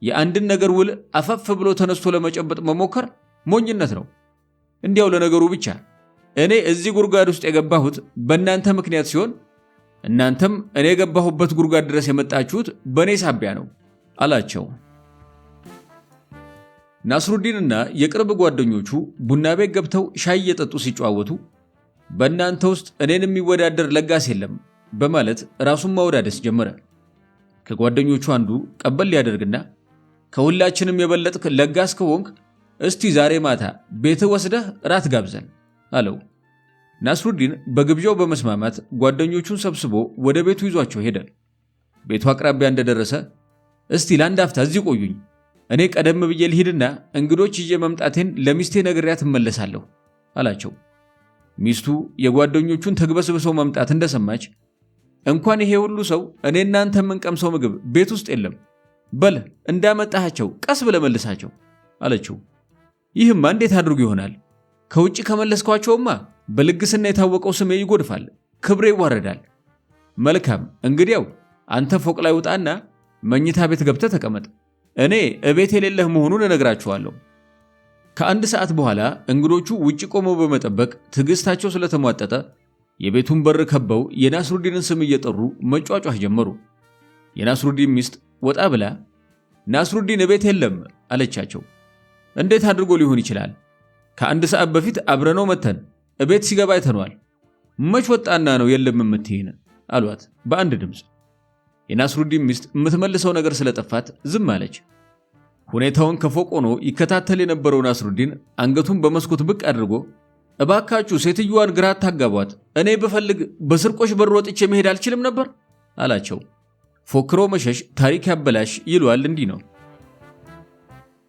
የአንድን ነገር ውል አፈፍ ብሎ ተነስቶ ለመጨበጥ መሞከር ሞኝነት ነው። እንዲያው ለነገሩ ብቻ እኔ እዚህ ጉድጓድ ውስጥ የገባሁት በእናንተ ምክንያት ሲሆን እናንተም እኔ የገባሁበት ጉድጓድ ድረስ የመጣችሁት በእኔ ሳቢያ ነው አላቸው። ናስሩዲንና የቅርብ ጓደኞቹ ቡና ቤት ገብተው ሻይ እየጠጡ ሲጨዋወቱ በእናንተ ውስጥ እኔን የሚወዳደር ለጋስ የለም በማለት ራሱን ማወዳደስ ጀመረ። ከጓደኞቹ አንዱ ቀበል ሊያደርግና ከሁላችንም የበለጥክ ለጋስ ከሆንክ እስቲ ዛሬ ማታ ቤት ወስደህ ራት ጋብዘን አለው። ናስሩዲን በግብዣው በመስማማት ጓደኞቹን ሰብስቦ ወደ ቤቱ ይዟቸው ሄደ። ቤቱ አቅራቢያ እንደደረሰ እስቲ ለአንድ አፍታ እዚህ ቆዩኝ፣ እኔ ቀደም ብዬ ልሂድና እንግዶች ይዤ መምጣቴን ለሚስቴ ነግሬያት እመለሳለሁ አላቸው። ሚስቱ የጓደኞቹን ተግበስብሰው መምጣት እንደሰማች እንኳን ይሄ ሁሉ ሰው እኔ እናንተ የምንቀምሰው ምግብ ቤት ውስጥ የለም፣ በል እንዳመጣሃቸው ቀስ ብለህ መልሳቸው አለችው። ይህማ እንዴት አድርጎ ይሆናል? ከውጭ ከመለስኳቸውማ በልግስና የታወቀው ስሜ ይጎድፋል፣ ክብሬ ይዋረዳል። መልካም እንግዲያው አንተ ፎቅ ላይ ውጣና መኝታ ቤት ገብተህ ተቀመጥ፣ እኔ እቤት የሌለህ መሆኑን እነግራቸዋለሁ። ከአንድ ሰዓት በኋላ እንግዶቹ ውጭ ቆመው በመጠበቅ ትዕግስታቸው ስለተሟጠጠ የቤቱን በር ከበው የናስሩዲንን ስም እየጠሩ መጯጯህ ጀመሩ። የናስሩዲን ሚስት ወጣ ብላ ናስሩዲን እቤት የለም አለቻቸው። እንዴት አድርጎ ሊሆን ይችላል? ከአንድ ሰዓት በፊት አብረነው መተን እቤት ሲገባ አይተነዋል። መች ወጣና ነው የለም የምትይን አሏት በአንድ ድምፅ። የናስሩዲን ሚስት የምትመልሰው ነገር ስለጠፋት ዝም አለች። ሁኔታውን ከፎቅ ሆኖ ይከታተል የነበረው ናስሩዲን አንገቱን በመስኮት ብቅ አድርጎ እባካችሁ ሴትዮዋን ግራ አታጋቧት፣ እኔ ብፈልግ በስርቆሽ በር ወጥቼ መሄድ አልችልም ነበር አላቸው። ፎክሮ መሸሽ ታሪክ ያበላሽ ይሏል እንዲህ ነው።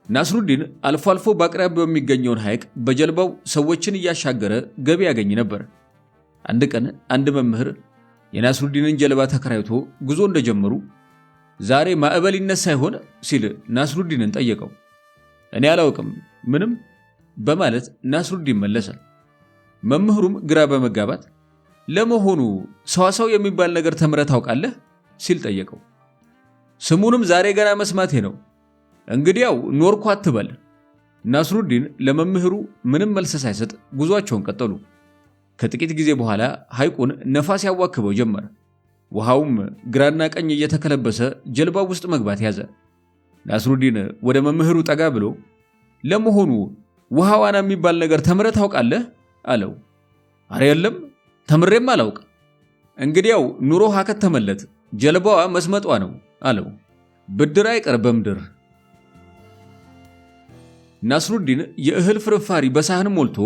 ናስሩዲን አልፎ አልፎ በአቅራቢያው የሚገኘውን ሐይቅ በጀልባው ሰዎችን እያሻገረ ገቢ ያገኝ ነበር። አንድ ቀን አንድ መምህር የናስሩዲንን ጀልባ ተከራይቶ ጉዞ እንደጀመሩ ዛሬ ማዕበል ይነሳ ይሆን ሲል ናስሩዲንን ጠየቀው። እኔ አላውቅም ምንም በማለት ናስሩዲን መለሰ። መምህሩም ግራ በመጋባት ለመሆኑ ሰዋሰው የሚባል ነገር ተምረህ ታውቃለህ ሲል ጠየቀው። ስሙንም ዛሬ ገና መስማቴ ነው፣ እንግዲያው ኖርኩ አትበል። ናስሩዲን ለመምህሩ ምንም መልስ ሳይሰጥ ጉዟቸውን ቀጠሉ። ከጥቂት ጊዜ በኋላ ሐይቁን ነፋስ ያዋክበው ጀመረ። ውሃውም ግራና ቀኝ እየተከለበሰ ጀልባው ውስጥ መግባት ያዘ። ናስሩዲን ወደ መምህሩ ጠጋ ብሎ ለመሆኑ ውሃ ዋና የሚባል ነገር ተምረህ ታውቃለህ አለው። አረ የለም ተምሬም አላውቅ። እንግዲያው ኑሮ አከተመለት፣ ጀልባዋ መስመጧ ነው አለው። ብድር አይቀር በምድር። ናስሩዲን የእህል ፍርፋሪ በሳህን ሞልቶ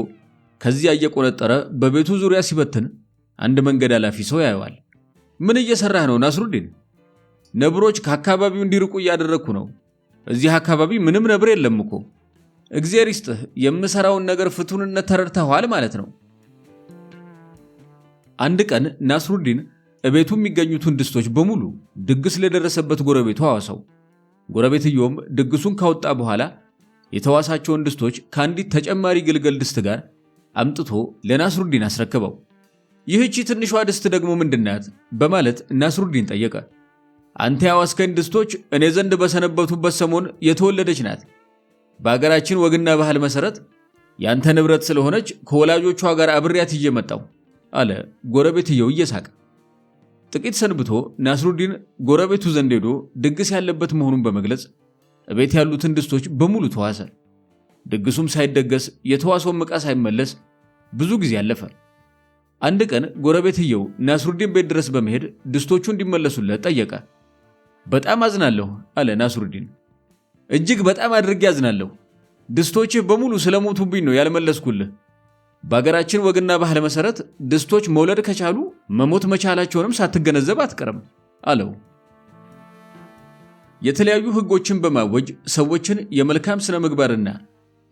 ከዚያ እየቆነጠረ በቤቱ ዙሪያ ሲበትን አንድ መንገድ አላፊ ሰው ያየዋል። ምን እየሰራህ ነው ናስሩዲን? ነብሮች ከአካባቢው እንዲርቁ እያደረግኩ ነው። እዚህ አካባቢ ምንም ነብር የለም እኮ። እግዚአብሔር ይስጥህ፣ የምሰራውን ነገር ፍቱንነት ተረድተዋል ማለት ነው። አንድ ቀን ናስሩዲን እቤቱ የሚገኙትን ድስቶች በሙሉ ድግስ ለደረሰበት ጎረቤቱ አዋሰው። ጎረቤትየውም ድግሱን ካወጣ በኋላ የተዋሳቸውን ድስቶች ከአንዲት ተጨማሪ ግልገል ድስት ጋር አምጥቶ ለናስሩዲን አስረክበው። ይህቺ ትንሿ ድስት ደግሞ ምንድናት በማለት ናስሩዲን ጠየቀ። አንተ ያዋስከኝ ድስቶች እኔ ዘንድ በሰነበቱበት ሰሞን የተወለደች ናት። በአገራችን ወግና ባህል መሰረት ያንተ ንብረት ስለሆነች ከወላጆቿ ጋር አብሬያት ይዤ መጣሁ አለ ጎረቤትየው እየሳቀ። ጥቂት ሰንብቶ ናስሩዲን ጎረቤቱ ዘንድ ሄዶ ድግስ ያለበት መሆኑን በመግለጽ እቤት ያሉትን ድስቶች በሙሉ ተዋሰ። ድግሱም ሳይደገስ የተዋሰውም ዕቃ ሳይመለስ ብዙ ጊዜ አለፈ። አንድ ቀን ጎረቤትየው ናስሩዲን ቤት ድረስ በመሄድ ድስቶቹ እንዲመለሱለት ጠየቀ። በጣም አዝናለሁ አለ ናስሩዲን። እጅግ በጣም አድርጌ አዝናለሁ። ድስቶችህ በሙሉ ስለሞቱብኝ ነው ያልመለስኩልህ። በአገራችን ወግና ባህል መሰረት ድስቶች መውለድ ከቻሉ መሞት መቻላቸውንም ሳትገነዘብ አትቀርም አለው። የተለያዩ ሕጎችን በማወጅ ሰዎችን የመልካም ስነ ምግባርና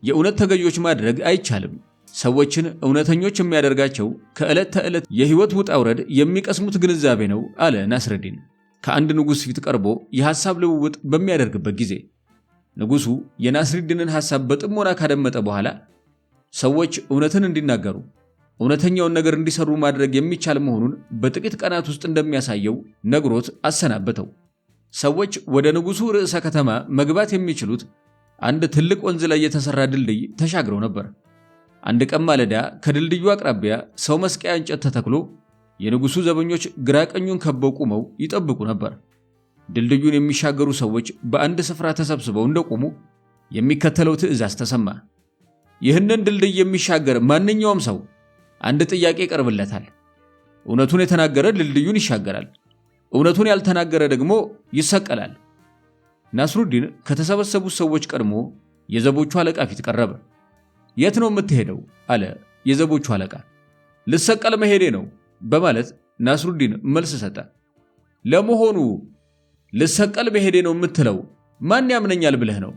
የእውነት ተገዦች ማድረግ አይቻልም። ሰዎችን እውነተኞች የሚያደርጋቸው ከዕለት ተዕለት የህይወት ውጣ ውረድ የሚቀስሙት ግንዛቤ ነው አለ ናስሩዲን ከአንድ ንጉሥ ፊት ቀርቦ የሐሳብ ልውውጥ በሚያደርግበት ጊዜ። ንጉሡ የናስሩዲንን ሐሳብ በጥሞና ካደመጠ በኋላ ሰዎች እውነትን እንዲናገሩ እውነተኛውን ነገር እንዲሰሩ ማድረግ የሚቻል መሆኑን በጥቂት ቀናት ውስጥ እንደሚያሳየው ነግሮት አሰናበተው። ሰዎች ወደ ንጉሡ ርዕሰ ከተማ መግባት የሚችሉት አንድ ትልቅ ወንዝ ላይ የተሰራ ድልድይ ተሻግረው ነበር። አንድ ቀን ማለዳ ከድልድዩ አቅራቢያ ሰው መስቀያ እንጨት ተተክሎ የንጉሡ ዘበኞች ግራ ቀኙን ከበው ቆመው ይጠብቁ ነበር። ድልድዩን የሚሻገሩ ሰዎች በአንድ ስፍራ ተሰብስበው እንደቆሙ የሚከተለው ትዕዛዝ ተሰማ። ይህንን ድልድይ የሚሻገር ማንኛውም ሰው አንድ ጥያቄ ይቀርብለታል። እውነቱን የተናገረ ድልድዩን ይሻገራል፣ እውነቱን ያልተናገረ ደግሞ ይሰቀላል። ናስሩዲን ከተሰበሰቡት ሰዎች ቀድሞ የዘቦቹ አለቃ ፊት ቀረበ። የት ነው የምትሄደው አለ የዘቦቹ አለቃ። ልሰቀል መሄዴ ነው በማለት ናስሩዲን መልስ ሰጠ። ለመሆኑ ልሰቀል መሄዴ ነው የምትለው ማን ያምነኛል ብለህ ነው?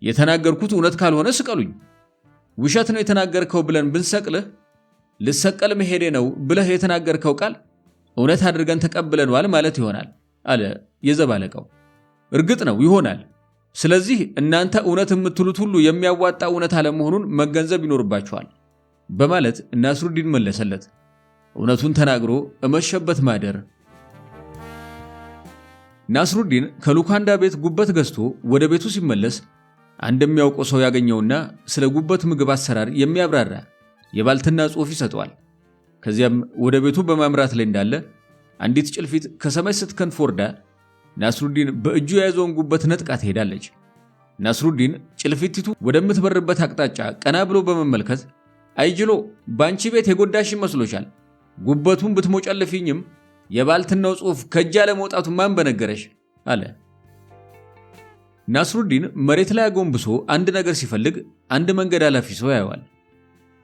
የተናገርኩት እውነት ካልሆነ ስቀሉኝ። ውሸት ነው የተናገርከው ብለን ብንሰቅልህ ልሰቀል መሄዴ ነው ብለህ የተናገርከው ቃል እውነት አድርገን ተቀብለናል ማለት ይሆናል አለ የዘብ አለቃው። እርግጥ ነው ይሆናል። ስለዚህ እናንተ እውነት የምትሉት ሁሉ የሚያዋጣ እውነት አለመሆኑን መገንዘብ ይኖርባችኋል በማለት ናስሩዲን መለሰለት። እውነቱን ተናግሮ እመሸበት ማደር። ናስሩዲን ከሉካንዳ ቤት ጉበት ገዝቶ ወደ ቤቱ ሲመለስ አንድ የሚያውቀው ሰው ያገኘውና ስለ ጉበት ምግብ አሰራር የሚያብራራ የባልትና ጽሑፍ ይሰጠዋል። ከዚያም ወደ ቤቱ በማምራት ላይ እንዳለ አንዲት ጭልፊት ከሰማይ ስትከንፍ ወርዳ ናስሩዲን በእጁ የያዘውን ጉበት ነጥቃ ትሄዳለች። ናስሩዲን ጭልፊቲቱ ወደምትበርበት አቅጣጫ ቀና ብሎ በመመልከት አይጅሎ ባንቺ ቤት የጎዳሽ መስሎሻል? ጉበቱን ብትሞጨልፊኝም የባልትናው ጽሑፍ ከእጃ ለመውጣቱ ማን በነገረሽ አለ። ናስሩዲን መሬት ላይ አጎንብሶ አንድ ነገር ሲፈልግ አንድ መንገድ አላፊ ሰው ያየዋል።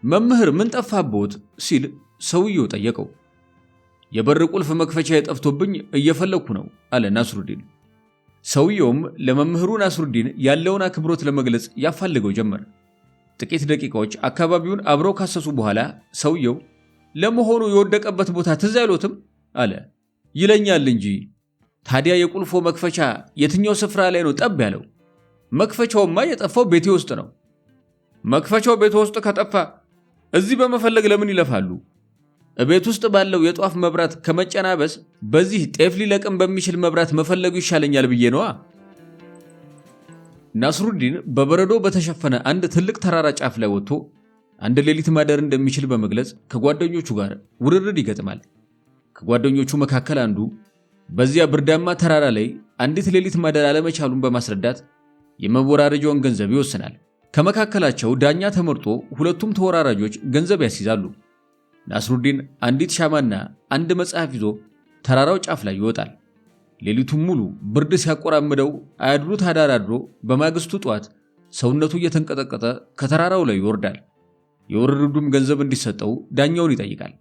መምህር ምን ጠፋቦት ሲል ሰውየው ጠየቀው። የበር ቁልፍ መክፈቻ የጠፍቶብኝ እየፈለኩ ነው አለ ናስሩዲን። ሰውየውም ለመምህሩ ናስሩዲን ያለውን አክብሮት ለመግለጽ ያፋልገው ጀመር። ጥቂት ደቂቃዎች አካባቢውን አብረው ካሰሱ በኋላ ሰውየው ለመሆኑ የወደቀበት ቦታ ትዝ አይሎትም አለ። ይለኛል እንጂ ታዲያ የቁልፎ መክፈቻ የትኛው ስፍራ ላይ ነው ጠብ ያለው? መክፈቻውማ የጠፋው ቤቴ ውስጥ ነው። መክፈቻው ቤት ውስጥ ከጠፋ እዚህ በመፈለግ ለምን ይለፋሉ? ቤት ውስጥ ባለው የጧፍ መብራት ከመጨናበስ በዚህ ጤፍ ሊለቅም በሚችል መብራት መፈለጉ ይሻለኛል ብዬ ነዋ። ናስሩዲን በበረዶ በተሸፈነ አንድ ትልቅ ተራራ ጫፍ ላይ ወጥቶ አንድ ሌሊት ማደር እንደሚችል በመግለጽ ከጓደኞቹ ጋር ውርርድ ይገጥማል። ከጓደኞቹ መካከል አንዱ በዚያ ብርዳማ ተራራ ላይ አንዲት ሌሊት ማደር አለመቻሉን በማስረዳት የመወራረጃውን ገንዘብ ይወስናል። ከመካከላቸው ዳኛ ተመርጦ ሁለቱም ተወራራጆች ገንዘብ ያስይዛሉ። ናስሩዲን አንዲት ሻማና አንድ መጽሐፍ ይዞ ተራራው ጫፍ ላይ ይወጣል። ሌሊቱን ሙሉ ብርድ ሲያቆራምደው አያድሩት አዳር አድሮ በማግስቱ ጧት ሰውነቱ እየተንቀጠቀጠ ከተራራው ላይ ይወርዳል። የውርርዱም ገንዘብ እንዲሰጠው ዳኛውን ይጠይቃል።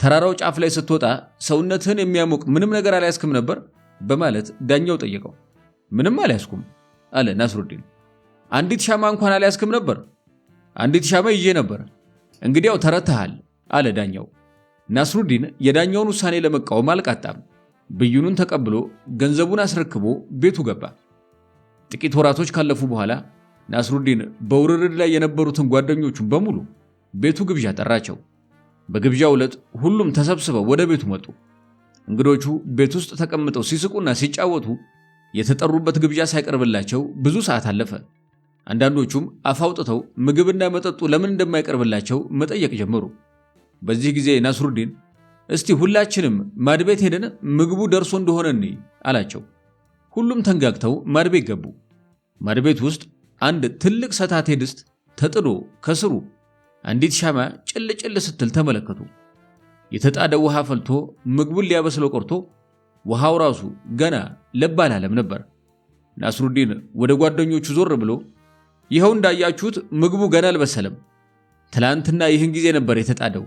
ተራራው ጫፍ ላይ ስትወጣ ሰውነትህን የሚያሞቅ ምንም ነገር አልያዝክም ነበር በማለት ዳኛው ጠየቀው። ምንም አልያዝኩም አለ ናስሩዲን። አንዲት ሻማ እንኳን አልያዝክም ነበር? አንዲት ሻማ ይዤ ነበር። እንግዲያው ተረተሃል አለ ዳኛው። ናስሩዲን የዳኛውን ውሳኔ ለመቃወም አልቃጣም። ብይኑን ተቀብሎ ገንዘቡን አስረክቦ ቤቱ ገባ። ጥቂት ወራቶች ካለፉ በኋላ ናስሩዲን በውርርድ ላይ የነበሩትን ጓደኞቹን በሙሉ ቤቱ ግብዣ ጠራቸው። በግብዣው ዕለት ሁሉም ተሰብስበው ወደ ቤቱ መጡ። እንግዶቹ ቤት ውስጥ ተቀምጠው ሲስቁና ሲጫወቱ የተጠሩበት ግብዣ ሳይቀርብላቸው ብዙ ሰዓት አለፈ። አንዳንዶቹም አፍ አውጥተው ምግብና መጠጡ ለምን እንደማይቀርብላቸው መጠየቅ ጀመሩ። በዚህ ጊዜ ናስሩዲን እስቲ ሁላችንም ማድቤት ሄደን ምግቡ ደርሶ እንደሆነ እንይ አላቸው። ሁሉም ተንጋግተው ማድቤት ገቡ። ማድቤት ውስጥ አንድ ትልቅ ሰታቴ ድስት ተጥዶ ከስሩ አንዲት ሻማ ጭልጭል ስትል ተመለከቱ። የተጣደ ውሃ ፈልቶ ምግቡን ሊያበስለው ቀርቶ ውሃው ራሱ ገና ለብ አላለም ነበር። ናስሩዲን ወደ ጓደኞቹ ዞር ብሎ ይኸው እንዳያችሁት ምግቡ ገና አልበሰለም። ትላንትና ይህን ጊዜ ነበር የተጣደው።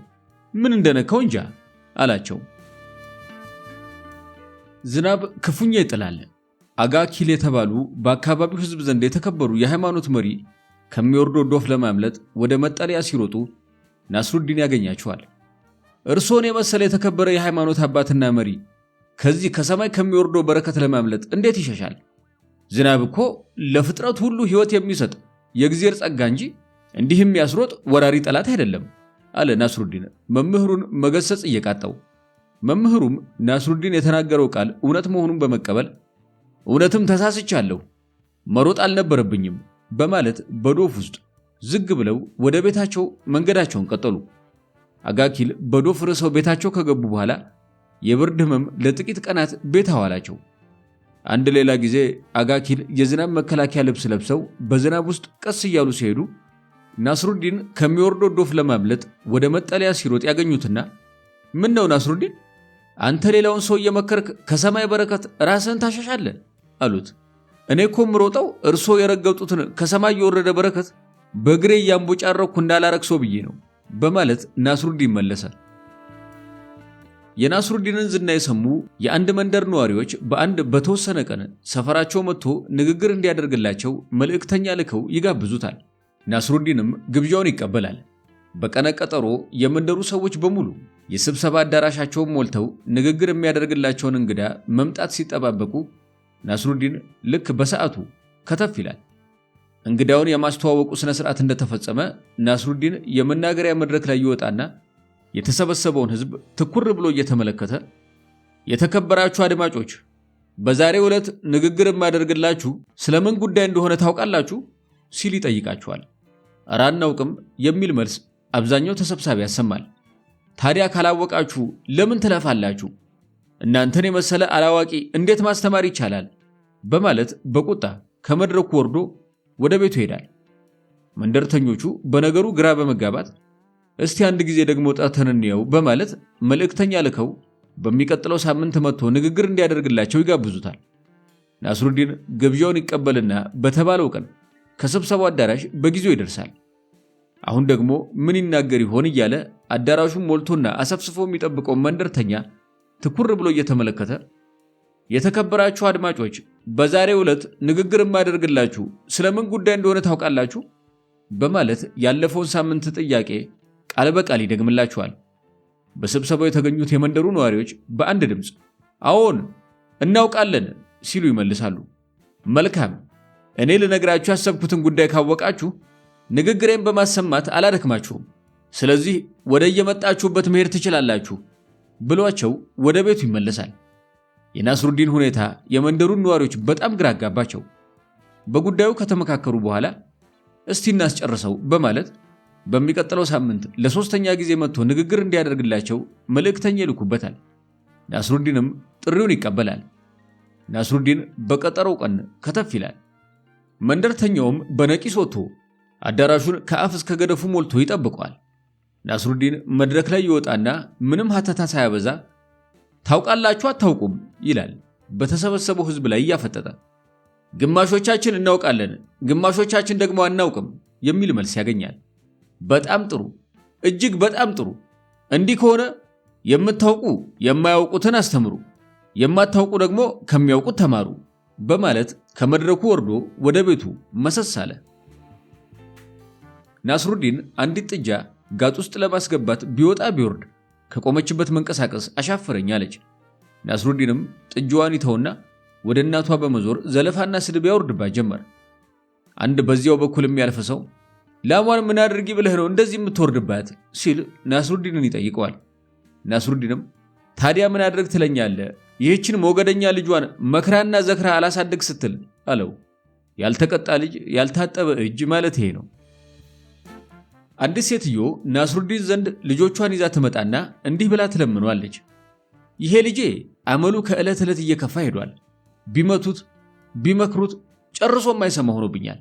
ምን እንደነካው እንጃ አላቸው። ዝናብ ክፉኛ ይጥላል። አጋኪል የተባሉ በአካባቢው ሕዝብ ዘንድ የተከበሩ የሃይማኖት መሪ ከሚወርደው ዶፍ ለማምለጥ ወደ መጠለያ ሲሮጡ ናስሩዲን ያገኛቸዋል። እርሶን የመሰለ የተከበረ የሃይማኖት አባትና መሪ ከዚህ ከሰማይ ከሚወርደው በረከት ለማምለጥ እንዴት ይሸሻል? ዝናብ እኮ ለፍጥረት ሁሉ ሕይወት የሚሰጥ የእግዚአብሔር ጸጋ እንጂ እንዲህም ያስሮጥ ወራሪ ጠላት አይደለም አለ ናስሩዲን መምህሩን መገሰጽ እየቃጣው። መምህሩም ናስሩዲን የተናገረው ቃል እውነት መሆኑን በመቀበል እውነትም ተሳስቻለሁ፣ መሮጥ አልነበረብኝም በማለት በዶፍ ውስጥ ዝግ ብለው ወደ ቤታቸው መንገዳቸውን ቀጠሉ። አጋኪል በዶፍ ርሰው ቤታቸው ከገቡ በኋላ የብርድ ህመም ለጥቂት ቀናት ቤት አዋላቸው። አንድ ሌላ ጊዜ አጋኪል የዝናብ መከላከያ ልብስ ለብሰው በዝናብ ውስጥ ቀስ እያሉ ሲሄዱ ናስሩዲን ከሚወርደው ዶፍ ለማምለጥ ወደ መጠለያ ሲሮጥ ያገኙትና ምን ነው ናስሩዲን፣ አንተ ሌላውን ሰው እየመከርክ ከሰማይ በረከት ራስህን ታሻሻለህ አሉት። እኔ እኮ የምሮጠው እርሶ የረገጡትን ከሰማይ የወረደ በረከት በእግሬ እያንቦጫረኩ እንዳላረክሶ ብዬ ነው በማለት ናስሩዲን መለሰ። የናስሩዲንን ዝና የሰሙ የአንድ መንደር ነዋሪዎች በአንድ በተወሰነ ቀን ሰፈራቸው መጥቶ ንግግር እንዲያደርግላቸው መልእክተኛ ልከው ይጋብዙታል። ናስሩዲንም ግብዣውን ይቀበላል። በቀነ ቀጠሮ የመንደሩ ሰዎች በሙሉ የስብሰባ አዳራሻቸውን ሞልተው ንግግር የሚያደርግላቸውን እንግዳ መምጣት ሲጠባበቁ ናስሩዲን ልክ በሰዓቱ ከተፍ ይላል። እንግዳውን የማስተዋወቁ ስነ ስርዓት እንደተፈጸመ ናስሩዲን የመናገሪያ መድረክ ላይ ይወጣና የተሰበሰበውን ሕዝብ ትኩር ብሎ እየተመለከተ የተከበራችሁ አድማጮች፣ በዛሬው ዕለት ንግግር የማደርግላችሁ ስለምን ጉዳይ እንደሆነ ታውቃላችሁ ሲል ይጠይቃቸዋል። ኧረ አናውቅም የሚል መልስ አብዛኛው ተሰብሳቢ ያሰማል። ታዲያ ካላወቃችሁ ለምን ትለፋላችሁ? እናንተን የመሰለ አላዋቂ እንዴት ማስተማር ይቻላል? በማለት በቁጣ ከመድረኩ ወርዶ ወደ ቤቱ ይሄዳል። መንደርተኞቹ በነገሩ ግራ በመጋባት እስቲ አንድ ጊዜ ደግሞ ጠርተን እንየው በማለት መልእክተኛ ልከው በሚቀጥለው ሳምንት መጥቶ ንግግር እንዲያደርግላቸው ይጋብዙታል። ናስሩዲን ግብዣውን ይቀበልና በተባለው ቀን ከስብሰባው አዳራሽ በጊዜው ይደርሳል። አሁን ደግሞ ምን ይናገር ይሆን እያለ አዳራሹን ሞልቶና አሰፍስፎ የሚጠብቀው መንደርተኛ ትኩር ብሎ እየተመለከተ የተከበራችሁ አድማጮች፣ በዛሬው ዕለት ንግግር የማደርግላችሁ ስለምን ጉዳይ እንደሆነ ታውቃላችሁ? በማለት ያለፈውን ሳምንት ጥያቄ ቃል በቃል ይደግምላቸዋል። በስብሰባው የተገኙት የመንደሩ ነዋሪዎች በአንድ ድምፅ አዎን እናውቃለን ሲሉ ይመልሳሉ። መልካም፣ እኔ ልነግራችሁ ያሰብኩትን ጉዳይ ካወቃችሁ ንግግሬን በማሰማት አላደክማችሁም። ስለዚህ ወደ የመጣችሁበት መሄድ ትችላላችሁ ብሏቸው ወደ ቤቱ ይመለሳል። የናስሩዲን ሁኔታ የመንደሩን ነዋሪዎች በጣም ግራ አጋባቸው። በጉዳዩ ከተመካከሩ በኋላ እስቲ እናስጨርሰው በማለት በሚቀጥለው ሳምንት ለሶስተኛ ጊዜ መጥቶ ንግግር እንዲያደርግላቸው መልእክተኛ ይልኩበታል። ናስሩዲንም ጥሪውን ይቀበላል። ናስሩዲን በቀጠሮው ቀን ከተፍ ይላል። መንደርተኛውም በነቂስ ወጥቶ አዳራሹን ከአፍ እስከ ገደፉ ሞልቶ ይጠብቀዋል። ናስሩዲን መድረክ ላይ ይወጣና ምንም ሀተታ ሳያበዛ ታውቃላችሁ አታውቁም ይላል በተሰበሰበው ሕዝብ ላይ እያፈጠጠ። ግማሾቻችን እናውቃለን፣ ግማሾቻችን ደግሞ አናውቅም የሚል መልስ ያገኛል። በጣም ጥሩ፣ እጅግ በጣም ጥሩ። እንዲህ ከሆነ የምታውቁ የማያውቁትን አስተምሩ፣ የማታውቁ ደግሞ ከሚያውቁት ተማሩ በማለት ከመድረኩ ወርዶ ወደ ቤቱ መሰስ አለ። ናስሩዲን አንዲት ጥጃ ጋጥ ውስጥ ለማስገባት ቢወጣ ቢወርድ ከቆመችበት መንቀሳቀስ አሻፈረኝ አለች። ናስሩዲንም ጥጃዋን ይተውና ወደ እናቷ በመዞር ዘለፋና ስድብ ያወርድባት ጀመር። አንድ በዚያው በኩል የሚያልፍ ሰው ላሟን ምን አድርጊ ብለህ ነው እንደዚህ የምትወርድባት ሲል ናስሩዲንን ይጠይቀዋል። ናስሩዲንም ታዲያ ምን አድርግ ትለኛለህ? ይህችን ሞገደኛ ልጇን መክራና ዘክራ አላሳድግ ስትል አለው። ያልተቀጣ ልጅ ያልታጠበ እጅ ማለት ይሄ ነው። አንዲት ሴትዮ ናስሩዲን ዘንድ ልጆቿን ይዛ ትመጣና እንዲህ ብላ ትለምኗለች። ይሄ ልጄ አመሉ ከዕለት ዕለት እየከፋ ሄዷል። ቢመቱት ቢመክሩት ጨርሶ የማይሰማ ሆኖብኛል።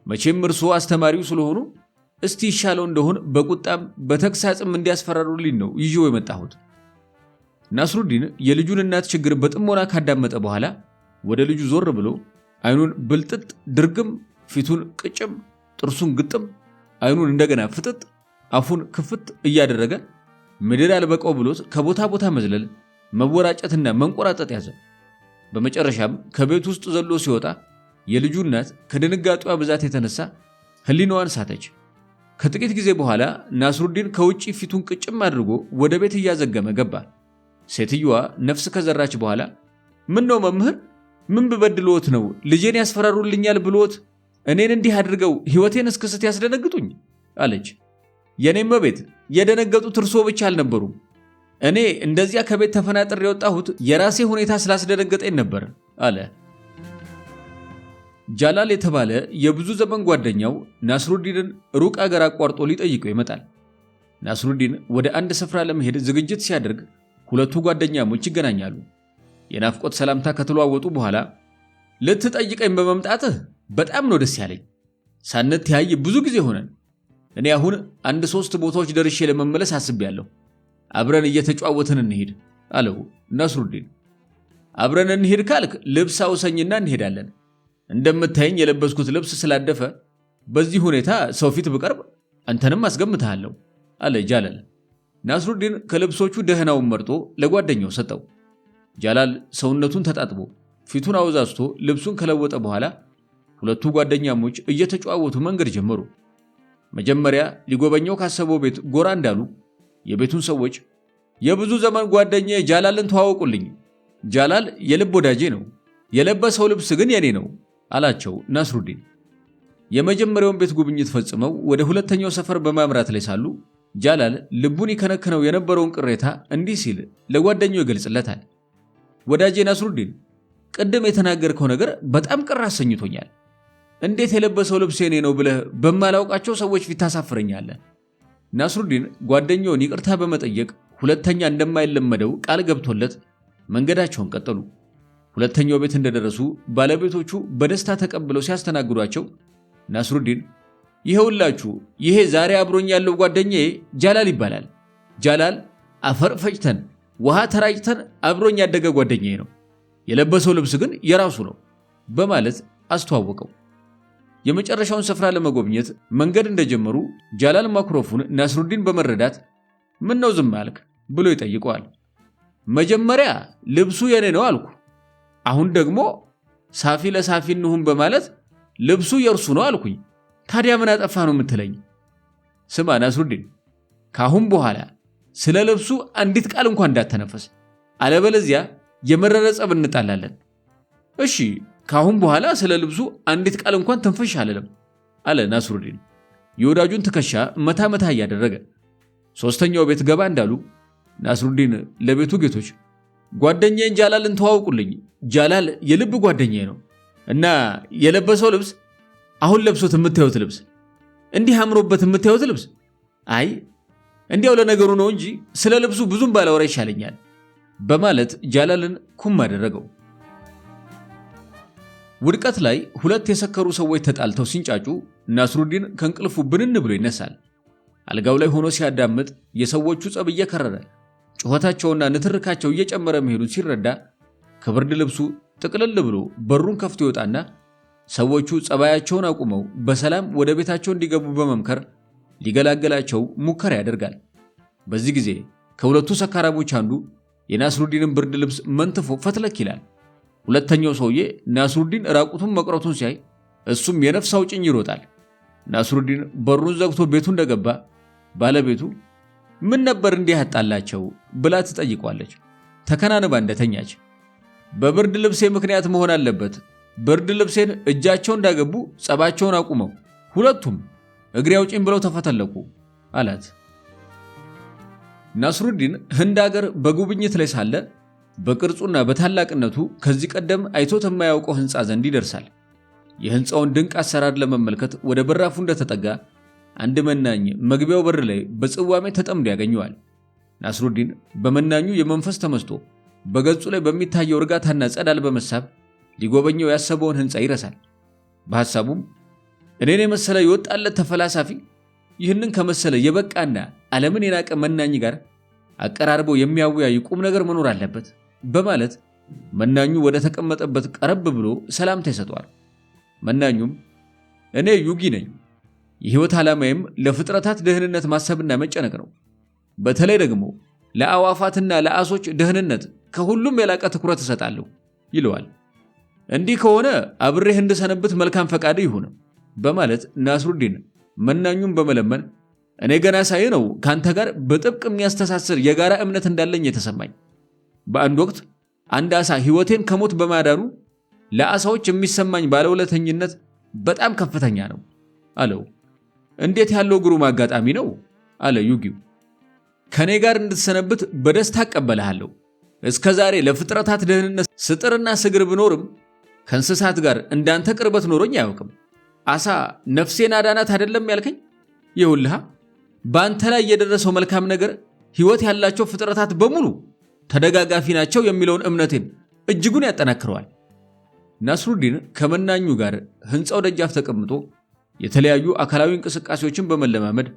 መቼም እርስዎ አስተማሪው ስለሆኑ እስቲ ይሻለው እንደሆን በቁጣም በተግሳጽም እንዲያስፈራሩልኝ ነው ይዤው የመጣሁት። ናስሩዲን የልጁን እናት ችግር በጥሞና ካዳመጠ በኋላ ወደ ልጁ ዞር ብሎ አይኑን ብልጥጥ ድርግም፣ ፊቱን ቅጭም፣ ጥርሱን ግጥም፣ አይኑን እንደገና ፍጥጥ፣ አፉን ክፍት እያደረገ ምድር አልበቃው ብሎት ከቦታ ቦታ መዝለል፣ መወራጨትና መንቆራጠጥ ያዘ። በመጨረሻም ከቤት ውስጥ ዘሎ ሲወጣ የልጁ እናት ከድንጋጤዋ ብዛት የተነሳ ህሊናዋን ሳተች። ከጥቂት ጊዜ በኋላ ናስሩዲን ከውጪ ፊቱን ቅጭም አድርጎ ወደ ቤት እያዘገመ ገባ። ሴትየዋ ነፍስ ከዘራች በኋላ ምን ነው መምህር፣ ምን ብበድልዎት ነው ልጄን ያስፈራሩልኛል ብሎት እኔን እንዲህ አድርገው ሕይወቴን እስክስት ያስደነግጡኝ አለች። የኔም ቤት የደነገጡት እርሶ ብቻ አልነበሩም። እኔ እንደዚያ ከቤት ተፈናጥሬ የወጣሁት የራሴ ሁኔታ ስላስደነገጠኝ ነበር አለ። ጃላል የተባለ የብዙ ዘመን ጓደኛው ናስሩዲንን ሩቅ አገር አቋርጦ ሊጠይቀው ይመጣል። ናስሩዲን ወደ አንድ ስፍራ ለመሄድ ዝግጅት ሲያደርግ ሁለቱ ጓደኛሞች ይገናኛሉ። የናፍቆት ሰላምታ ከተለዋወጡ በኋላ ልትጠይቀኝ በመምጣትህ በጣም ነው ደስ ያለኝ። ሳንተያይ ብዙ ጊዜ ሆነን። እኔ አሁን 1-3 ቦታዎች ደርሼ ለመመለስ አስቤያለሁ። አብረን እየተጫወትን እንሄድ አለው ናስሩዲን። አብረን እንሄድ ካልክ ልብስ አውሰኝና እንሄዳለን። እንደምታየኝ የለበስኩት ልብስ ስላደፈ በዚህ ሁኔታ ሰው ፊት ብቀርብ አንተንም አስገምታለሁ አለ ጃላል። ናስሩዲን ከልብሶቹ ደህናውን መርጦ ለጓደኛው ሰጠው። ጃላል ሰውነቱን ተጣጥቦ ፊቱን አወዛዝቶ ልብሱን ከለወጠ በኋላ ሁለቱ ጓደኛሞች እየተጨዋወቱ መንገድ ጀመሩ። መጀመሪያ ሊጎበኘው ካሰበው ቤት ጎራ እንዳሉ የቤቱን ሰዎች የብዙ ዘመን ጓደኛዬ ጃላልን ተዋወቁልኝ፣ ጃላል የልብ ወዳጄ ነው፣ የለበሰው ልብስ ግን የኔ ነው አላቸው ናስሩዲን። የመጀመሪያውን ቤት ጉብኝት ፈጽመው ወደ ሁለተኛው ሰፈር በማምራት ላይ ሳሉ ጃላል ልቡን ይከነክነው የነበረውን ቅሬታ እንዲህ ሲል ለጓደኛው ይገልጽለታል። ወዳጄ ናስሩዲን፣ ቅድም የተናገርከው ነገር በጣም ቅር አሰኝቶኛል። እንዴት የለበሰው ልብስ የኔ ነው ብለህ በማላውቃቸው ሰዎች ፊት ታሳፍረኛለህ? ናስሩዲን ጓደኛውን ይቅርታ በመጠየቅ ሁለተኛ እንደማይለመደው ቃል ገብቶለት መንገዳቸውን ቀጠሉ። ሁለተኛው ቤት እንደደረሱ ባለቤቶቹ በደስታ ተቀብለው ሲያስተናግዷቸው ናስሩዲን ይሄውላችሁ፣ ይሄ ዛሬ አብሮኝ ያለው ጓደኛዬ ጃላል ይባላል። ጃላል አፈር ፈጭተን ውሃ ተራጭተን አብሮኝ ያደገ ጓደኛዬ ነው። የለበሰው ልብስ ግን የራሱ ነው በማለት አስተዋወቀው። የመጨረሻውን ስፍራ ለመጎብኘት መንገድ እንደጀመሩ ጃላል ማክሮፉን ናስሩዲን በመረዳት ምን ነው ዝም አልክ ብሎ ይጠይቀዋል። መጀመሪያ ልብሱ የኔ ነው አልኩ፣ አሁን ደግሞ ሳፊ ለሳፊ እንሁን በማለት ልብሱ የእርሱ ነው አልኩኝ። ታዲያ ምን አጠፋ ነው የምትለኝ? ስማ ናስሩዲን፣ ካሁን በኋላ ስለ ልብሱ አንዲት ቃል እንኳን እንዳትተነፈስ፣ አለበለዚያ የመረረ ጸብ እንጣላለን። እሺ፣ ካሁን በኋላ ስለ ልብሱ አንዲት ቃል እንኳን ትንፈሽ አልልም አለ ናስሩዲን የወዳጁን ትከሻ መታ መታ እያደረገ። ሶስተኛው ቤት ገባ እንዳሉ ናስሩዲን ለቤቱ ጌቶች ጓደኛዬን ጃላልን ተዋውቁልኝ፣ ጃላል የልብ ጓደኛዬ ነው እና የለበሰው ልብስ አሁን ለብሶት የምታዩት ልብስ፣ እንዲህ አምሮበት የምታዩት ልብስ፣ አይ እንዲያው ለነገሩ ነው እንጂ ስለ ልብሱ ብዙም ባላወራ ይሻለኛል በማለት ጃላልን ኩም አደረገው። ውድቀት ላይ ሁለት የሰከሩ ሰዎች ተጣልተው ሲንጫጩ ናስሩዲን ከእንቅልፉ ብንን ብሎ ይነሳል። አልጋው ላይ ሆኖ ሲያዳምጥ የሰዎቹ ጸብ እየከረረ ጩኸታቸውና ንትርካቸው እየጨመረ መሄዱን ሲረዳ ከብርድ ልብሱ ጥቅልል ብሎ በሩን ከፍቶ ይወጣና ሰዎቹ ጸባያቸውን አቁመው በሰላም ወደ ቤታቸው እንዲገቡ በመምከር ሊገላገላቸው ሙከራ ያደርጋል። በዚህ ጊዜ ከሁለቱ ሰካራሞች አንዱ የናስሩዲንን ብርድ ልብስ መንትፎ ፈትለክ ይላል። ሁለተኛው ሰውዬ ናስሩዲን ራቁቱን መቅረቱን ሲያይ እሱም የነፍስ አውጭኝ ይሮጣል። ናስሩዲን በሩን ዘግቶ ቤቱ እንደገባ ባለቤቱ ምን ነበር እንዲህ ያጣላቸው ብላ ትጠይቋለች። ተከናንባ እንደተኛች በብርድ ልብሴ ምክንያት መሆን አለበት፣ ብርድ ልብሴን እጃቸው እንዳገቡ ጸባቸውን አቁመው ሁለቱም እግሬ አውጭኝ ብለው ተፈተለኩ አላት። ናስሩዲን ህንድ ሀገር በጉብኝት ላይ ሳለ በቅርጹና በታላቅነቱ ከዚህ ቀደም አይቶት የማያውቀው ህንፃ ዘንድ ይደርሳል። የህንፃውን ድንቅ አሰራር ለመመልከት ወደ በራፉ እንደተጠጋ አንድ መናኝ መግቢያው በር ላይ በጽዋሜ ተጠምዶ ያገኘዋል። ናስሩዲን በመናኙ የመንፈስ ተመስጦ በገጹ ላይ በሚታየው እርጋታና ጸዳል በመሳብ ሊጎበኘው ያሰበውን ህንፃ ይረሳል። በሐሳቡም እኔን የመሰለ የወጣለት ተፈላሳፊ ይህንን ከመሰለ የበቃና ዓለምን የናቀ መናኝ ጋር አቀራርቦ የሚያወያይ ቁም ነገር መኖር አለበት በማለት መናኙ ወደ ተቀመጠበት ቀረብ ብሎ ሰላምታ ይሰጠዋል። መናኙም እኔ ዩጊ ነኝ፣ የህይወት ዓላማዬም ለፍጥረታት ደህንነት ማሰብና መጨነቅ ነው። በተለይ ደግሞ ለአዋፋትና ለአሶች ደህንነት ከሁሉም የላቀ ትኩረት እሰጣለሁ ይለዋል። እንዲህ ከሆነ አብሬህ እንድሰነብት መልካም ፈቃድ ይሁን በማለት ናስሩዲን መናኙን በመለመን እኔ ገና ሳይ ነው ካንተ ጋር በጥብቅ የሚያስተሳስር የጋራ እምነት እንዳለኝ የተሰማኝ። በአንድ ወቅት አንድ አሳ ህይወቴን ከሞት በማዳኑ ለአሳዎች የሚሰማኝ ባለውለተኝነት በጣም ከፍተኛ ነው አለው። እንዴት ያለው ግሩም አጋጣሚ ነው አለ ዩጊው። ከኔ ጋር እንድትሰነብት በደስታ እቀበልሃለሁ። እስከ ዛሬ ለፍጥረታት ደህንነት ስጥርና ስግር ብኖርም ከእንስሳት ጋር እንዳንተ ቅርበት ኖሮኝ አያውቅም። አሳ ነፍሴን አዳናት አይደለም ያልከኝ? ይኸውልህ በአንተ ላይ የደረሰው መልካም ነገር ህይወት ያላቸው ፍጥረታት በሙሉ ተደጋጋፊ ናቸው የሚለውን እምነቴን እጅጉን ያጠናክረዋል። ናስሩዲን ከመናኙ ጋር ህንፃው ደጃፍ ተቀምጦ የተለያዩ አካላዊ እንቅስቃሴዎችን በመለማመድ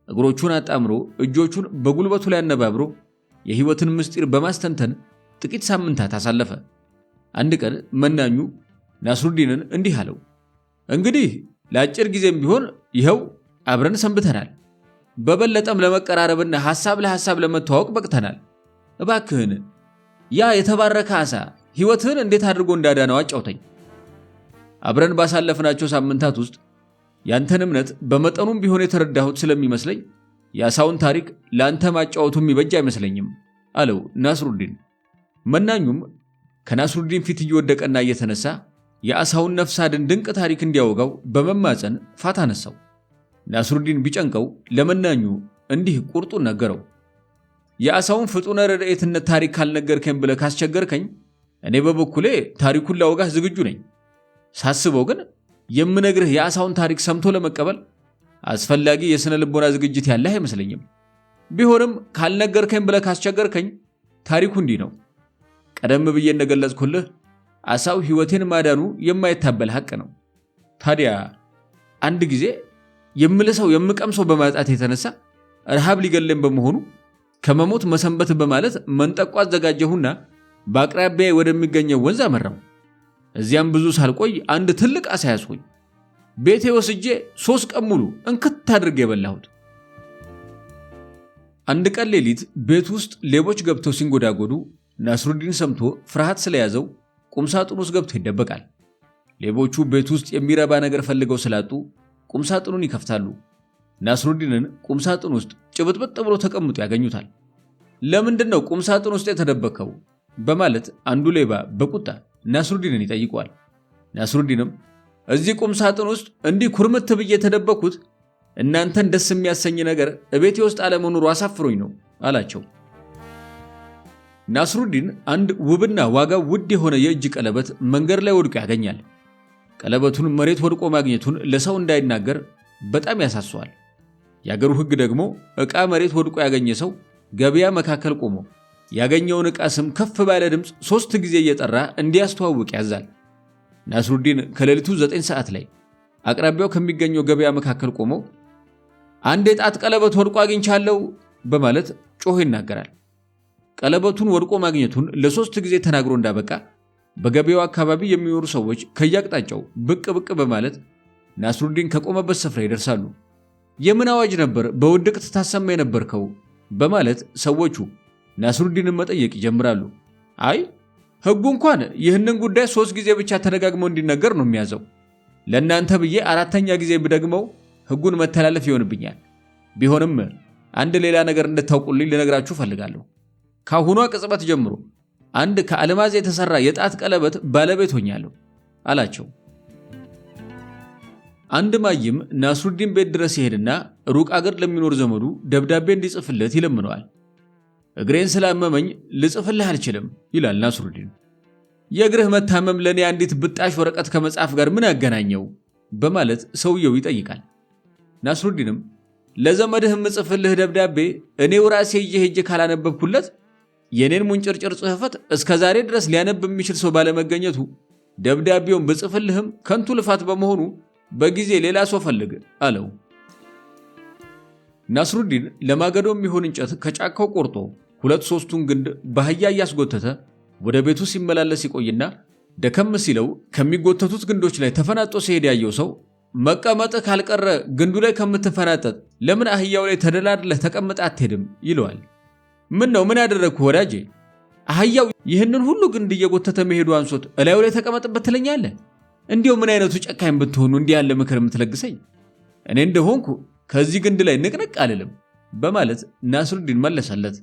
እግሮቹን አጣምሮ እጆቹን በጉልበቱ ላይ አነባብሮ የህይወትን ምስጢር በማስተንተን ጥቂት ሳምንታት አሳለፈ። አንድ ቀን መናኙ ናስሩዲንን እንዲህ አለው፣ እንግዲህ ለአጭር ጊዜም ቢሆን ይኸው አብረን ሰንብተናል። በበለጠም ለመቀራረብና ሐሳብ ለሐሳብ ለመተዋወቅ በቅተናል። እባክህን ያ የተባረከ ዓሣ ሕይወትህን እንዴት አድርጎ እንዳዳነው አጫውተኝ። አብረን ባሳለፍናቸው ሳምንታት ውስጥ ያንተን እምነት በመጠኑም ቢሆን የተረዳሁት ስለሚመስለኝ የዓሣውን ታሪክ ለአንተ ማጫወቱ የሚበጅ አይመስለኝም አለው ናስሩዲን። መናኙም ከናስሩዲን ፊት እየወደቀና እየተነሳ የዓሣውን ነፍስ አድን ድንቅ ታሪክ እንዲያወጋው በመማፀን ፋታ ነሳው። ናስሩዲን ቢጨንቀው ለመናኙ እንዲህ ቁርጡን ነገረው። የዓሣውን ፍጡነ ረድኤትነት ታሪክ ካልነገርከኝ ብለህ ካስቸገርከኝ እኔ በበኩሌ ታሪኩን ላወጋህ ዝግጁ ነኝ። ሳስበው ግን የምነግርህ የዓሣውን ታሪክ ሰምቶ ለመቀበል አስፈላጊ የሥነ ልቦና ዝግጅት ያለህ አይመስለኝም። ቢሆንም ካልነገርከኝ ብለህ ካስቸገርከኝ ታሪኩ እንዲህ ነው። ቀደም ብዬ እንደገለጽኩልህ ዓሣው ሕይወቴን ማዳኑ የማይታበል ሐቅ ነው። ታዲያ አንድ ጊዜ የምልሰው የምቀምሰው በማጣት የተነሳ ረሃብ ሊገለኝ በመሆኑ ከመሞት መሰንበት በማለት መንጠቆ አዘጋጀሁና በአቅራቢያዬ ወደሚገኘው ወንዝ አመራሁ። እዚያም ብዙ ሳልቆይ አንድ ትልቅ ዓሣ ያዝኩኝ። ቤቴ ወስጄ 3 ቀን ሙሉ እንክት አድርጌ የበላሁት። አንድ ቀን ሌሊት ቤት ውስጥ ሌቦች ገብተው ሲንጎዳጎዱ ናስሩዲን ሰምቶ ፍርሃት ስለያዘው ቁምሳጥኑ ውስጥ ገብቶ ይደበቃል። ሌቦቹ ቤት ውስጥ የሚረባ ነገር ፈልገው ስላጡ ቁምሳጥኑን ይከፍታሉ። ናስሩዲንን ቁምሳጥኑ ውስጥ ጭብጥብጥ ብሎ ተቀምጦ ያገኙታል። ለምንድን ነው ቁምሳጥኑ ውስጥ የተደበከው? በማለት አንዱ ሌባ በቁጣ ናስሩዲንን ይጠይቀዋል። ናስሩዲንም እዚህ ቁምሳጥኑ ውስጥ እንዲህ ኩርምት ብዬ የተደበኩት እናንተን ደስ የሚያሰኝ ነገር እቤቴ ውስጥ አለመኖሩ አሳፍሮኝ ነው አላቸው። ናስሩዲን አንድ ውብና ዋጋው ውድ የሆነ የእጅ ቀለበት መንገድ ላይ ወድቆ ያገኛል። ቀለበቱን መሬት ወድቆ ማግኘቱን ለሰው እንዳይናገር በጣም ያሳሰዋል። የአገሩ ሕግ ደግሞ ዕቃ መሬት ወድቆ ያገኘ ሰው ገበያ መካከል ቆሞ ያገኘውን ዕቃ ስም ከፍ ባለ ድምፅ 3 ጊዜ እየጠራ እንዲያስተዋውቅ ያዛል። ናስሩዲን ከሌሊቱ 9 ሰዓት ላይ አቅራቢያው ከሚገኘው ገበያ መካከል ቆሞ አንድ የጣት ቀለበት ወድቆ አግኝቻለሁ በማለት ጮሆ ይናገራል። ቀለበቱን ወድቆ ማግኘቱን ለ3 ጊዜ ተናግሮ እንዳበቃ በገበያው አካባቢ የሚኖሩ ሰዎች ከያቅጣጫው ብቅ ብቅ በማለት ናስሩዲን ከቆመበት ስፍራ ይደርሳሉ። የምን አዋጅ ነበር በውድቅት ታሰማ የነበርከው? በማለት ሰዎቹ ናስሩዲንን መጠየቅ ይጀምራሉ። አይ ሕጉ እንኳን ይህንን ጉዳይ 3 ጊዜ ብቻ ተደጋግሞ እንዲነገር ነው የሚያዘው። ለእናንተ ብዬ 4ኛ ጊዜ ብደግመው ሕጉን መተላለፍ ይሆንብኛል። ቢሆንም አንድ ሌላ ነገር እንድታውቁልኝ ልነግራችሁ ፈልጋለሁ። ካሁኗ ቅጽበት ጀምሮ አንድ ከአልማዝ የተሰራ የጣት ቀለበት ባለቤት ሆኛለሁ አላቸው። አንድ ማይም ናስሩዲን ቤት ድረስ ይሄድና ሩቅ አገር ለሚኖር ዘመዱ ደብዳቤ እንዲጽፍለት ይለምነዋል። እግሬን ስላመመኝ ልጽፍልህ አልችልም ይላል ናስሩዲን። የእግርህ መታመም ለእኔ አንዲት ብጣሽ ወረቀት ከመጻፍ ጋር ምን ያገናኘው? በማለት ሰውየው ይጠይቃል። ናስሩዲንም ለዘመድህ የምጽፍልህ ደብዳቤ እኔው ራሴ ሄጄ ካላነበብኩለት የኔን ሙንጭርጭር ጽሕፈት እስከ ዛሬ ድረስ ሊያነብ የሚችል ሰው ባለመገኘቱ ደብዳቤውን ብጽፍልህም ከንቱ ልፋት በመሆኑ በጊዜ ሌላ ሰው ፈልግ አለው። ናስሩዲን ለማገዶ የሚሆን እንጨት ከጫካው ቆርጦ 2-3ቱን ግንድ በአህያ እያስጎተተ ወደ ቤቱ ሲመላለስ ይቆይና ደከም ሲለው ከሚጎተቱት ግንዶች ላይ ተፈናጦ ሲሄድ ያየው ሰው መቀመጥ ካልቀረ ግንዱ ላይ ከምትፈናጠጥ ለምን አህያው ላይ ተደላድለህ ተቀምጠ አትሄድም? ይለዋል። ምን ነው ምን ያደረግኩ ወዳጄ? አህያው ይህንን ሁሉ ግንድ እየጎተተ መሄዱ አንሶት እላዩ ላይ ተቀመጥበት ትለኛለህ? እንዲያው ምን አይነቱ ጨካኝ ብትሆኑ እንዲህ ያለ ምክር የምትለግሰኝ? እኔ እንደሆንኩ ከዚህ ግንድ ላይ ንቅንቅ አልልም በማለት ናስሩዲን መለሰለት።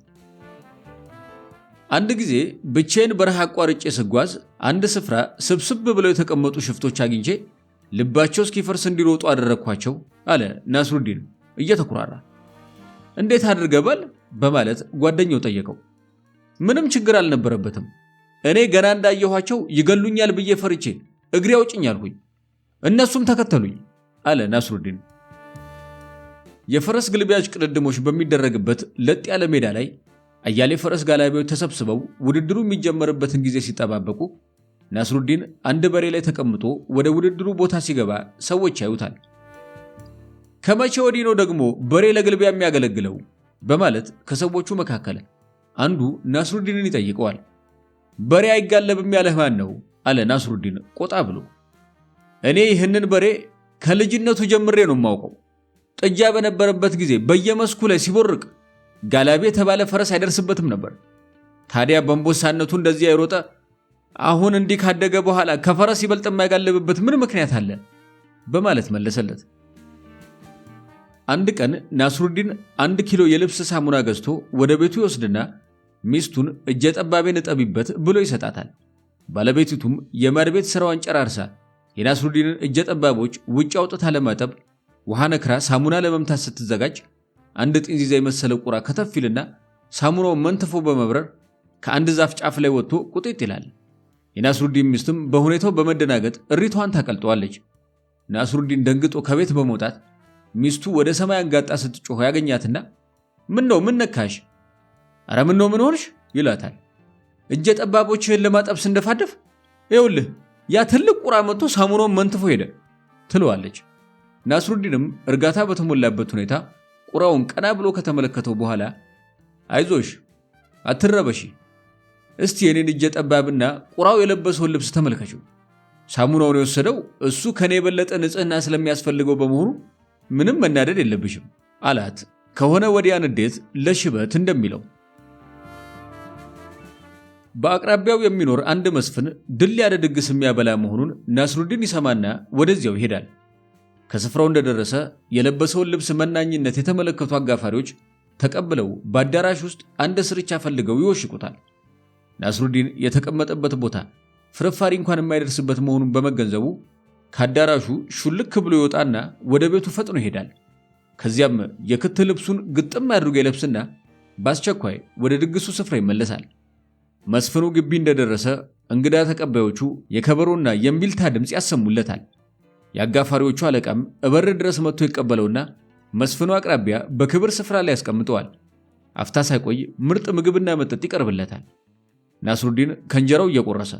አንድ ጊዜ ብቻዬን በረሃ አቋርጬ ስጓዝ አንድ ስፍራ ስብስብ ብለው የተቀመጡ ሽፍቶች አግኝቼ ልባቸው እስኪፈርስ እንዲሮጡ አደረግኳቸው አለ ናስሩዲን እየተኩራራ። እንዴት አድርገባል? በማለት ጓደኛው ጠየቀው። ምንም ችግር አልነበረበትም። እኔ ገና እንዳየኋቸው ይገሉኛል ብዬ ፈርቼ እግሬ አውጭኝ አልሁኝ፣ እነሱም ተከተሉኝ አለ ናስሩዲን። የፈረስ ግልቢያጅ ቅድድሞች በሚደረግበት ለጥ ያለ ሜዳ ላይ አያሌ ፈረስ ጋላቢዎች ተሰብስበው ውድድሩ የሚጀመርበትን ጊዜ ሲጠባበቁ ናስሩዲን አንድ በሬ ላይ ተቀምጦ ወደ ውድድሩ ቦታ ሲገባ ሰዎች ያዩታል። ከመቼ ወዲህ ነው ደግሞ በሬ ለግልቢያ የሚያገለግለው? በማለት ከሰዎቹ መካከል አንዱ ናስሩዲንን ይጠይቀዋል። በሬ አይጋለብም ያለህ ማን ነው? አለ ናስሩዲን ቆጣ ብሎ። እኔ ይህንን በሬ ከልጅነቱ ጀምሬ ነው የማውቀው። ጥጃ በነበረበት ጊዜ በየመስኩ ላይ ሲቦርቅ ጋላቢ የተባለ ፈረስ አይደርስበትም ነበር። ታዲያ በእንቦሳነቱ እንደዚህ አይሮጠ አሁን እንዲህ ካደገ በኋላ ከፈረስ ይበልጥ የማይጋልብበት ምን ምክንያት አለ? በማለት መለሰለት። አንድ ቀን ናስሩዲን 1 ኪሎ የልብስ ሳሙና ገዝቶ ወደ ቤቱ ይወስድና ሚስቱን እጀ ጠባቤን እጠቢበት ብሎ ይሰጣታል። ባለቤቲቱም የማድ ቤት ስራዋን ጨራርሳ የናስሩዲንን እጀ ጠባቦች ውጭ አውጥታ ለማጠብ ውሃ ነክራ ሳሙና ለመምታት ስትዘጋጅ አንድ ጥንዚዛ የመሰለ ቁራ ከተፊልና ሳሙናውን መንትፎ በመብረር ከአንድ ዛፍ ጫፍ ላይ ወጥቶ ቁጥጥ ይላል። የናስሩዲን ሚስትም በሁኔታው በመደናገጥ እሪቷን ታቀልጠዋለች። ናስሩዲን ደንግጦ ከቤት በመውጣት ሚስቱ ወደ ሰማይ አንጋጣ ስትጮህ ያገኛትና ምን ነው ምን ነካሽ? አረ ምን ነው ምን ሆንሽ? ይላታል። እጀ ጠባቦችህን ለማጠብ ስንደፋደፍ ይኸውልህ ያ ትልቅ ቁራ መጥቶ ሳሙናውን መንትፎ ሄደ ትለዋለች። ናስሩዲንም እርጋታ በተሞላበት ሁኔታ ቁራውን ቀና ብሎ ከተመለከተው በኋላ አይዞሽ አትረበሺ፣ እስቲ የኔን እጀ ጠባብና ቁራው የለበሰውን ልብስ ተመልከችው። ሳሙናውን የወሰደው እሱ ከኔ የበለጠ ንጽህና ስለሚያስፈልገው በመሆኑ ምንም መናደድ የለብሽም አላት። ከሆነ ወዲያ ንዴት ለሽበት እንደሚለው። በአቅራቢያው የሚኖር አንድ መስፍን ድል ያለ ድግስ የሚያበላ መሆኑን ናስሩዲን ይሰማና ወደዚያው ይሄዳል። ከስፍራው እንደደረሰ የለበሰውን ልብስ መናኝነት የተመለከቱ አጋፋሪዎች ተቀብለው በአዳራሽ ውስጥ አንድ ስርቻ ፈልገው ይወሽቁታል። ናስሩዲን የተቀመጠበት ቦታ ፍርፋሪ እንኳን የማይደርስበት መሆኑን በመገንዘቡ ከአዳራሹ ሹልክ ብሎ ይወጣና ወደ ቤቱ ፈጥኖ ይሄዳል። ከዚያም የክት ልብሱን ግጥም አድርጎ ይለብስና በአስቸኳይ ወደ ድግሱ ስፍራ ይመለሳል። መስፍኑ ግቢ እንደደረሰ እንግዳ ተቀባዮቹ የከበሮና የእምቢልታ ድምፅ ያሰሙለታል። የአጋፋሪዎቹ አለቃም እበር ድረስ መጥቶ ይቀበለውና መስፍኑ አቅራቢያ በክብር ስፍራ ላይ ያስቀምጠዋል። አፍታ ሳይቆይ ምርጥ ምግብና መጠጥ ይቀርብለታል። ናስሩዲን ከእንጀራው እየቆረሰ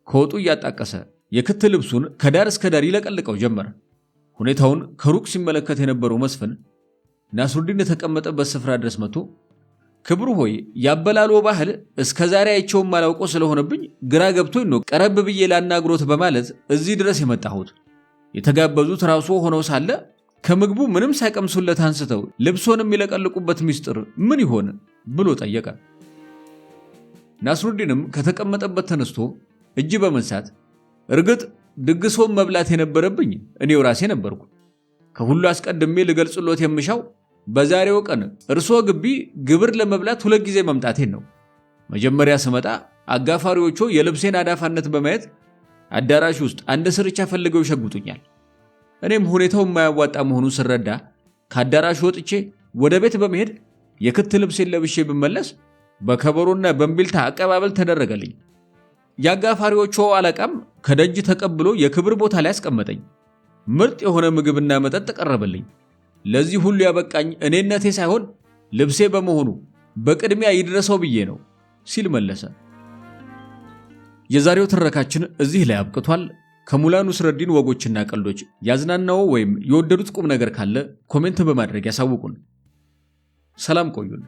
ከወጡ እያጣቀሰ የክት ልብሱን ከዳር እስከ ዳር ይለቀልቀው ጀመረ። ሁኔታውን ከሩቅ ሲመለከት የነበረው መስፍን ናስሩዲን የተቀመጠበት ስፍራ ድረስ መጥቶ ክብሩ ሆይ ያበላሎ ባህል እስከ ዛሬ አይቼውም ማላውቀው ስለሆነብኝ ግራ ገብቶኝ ነው ቀረብ ብዬ ላናግሮት በማለት እዚህ ድረስ የመጣሁት። የተጋበዙት ራሱ ሆነው ሳለ ከምግቡ ምንም ሳይቀምሱለት አንስተው ልብሶን የሚለቀልቁበት ሚስጥር ምን ይሆን ብሎ ጠየቀ። ናስሩዲንም ከተቀመጠበት ተነስቶ እጅ በመንሳት እርግጥ ድግሶን መብላት የነበረብኝ እኔው ራሴ ነበርኩ። ከሁሉ አስቀድሜ ልገልጽሎት የምሻው በዛሬው ቀን እርሶ ግቢ ግብር ለመብላት 2 ጊዜ መምጣቴን ነው። መጀመሪያ ስመጣ አጋፋሪዎቹ የልብሴን አዳፋነት በማየት አዳራሽ ውስጥ አንድ ስርቻ ፈልገው ይሸጉጡኛል። እኔም ሁኔታው የማያዋጣ መሆኑን ስረዳ ከአዳራሹ ወጥቼ ወደ ቤት በመሄድ የክት ልብሴን ለብሼ ብመለስ በከበሮና በእምቢልታ አቀባበል ተደረገልኝ። የአጋፋሪዎቹ አለቃም ከደጅ ተቀብሎ የክብር ቦታ ላይ አስቀመጠኝ። ምርጥ የሆነ ምግብና መጠጥ ቀረበልኝ። ለዚህ ሁሉ ያበቃኝ እኔነቴ ሳይሆን ልብሴ በመሆኑ በቅድሚያ ይድረሰው ብዬ ነው ሲል መለሰ። የዛሬው ትረካችን እዚህ ላይ አብቅቷል። ከሙላ ኑስረዲን ወጎችና ቀልዶች ያዝናናው ወይም የወደዱት ቁም ነገር ካለ ኮሜንት በማድረግ ያሳውቁን። ሰላም ቆዩን።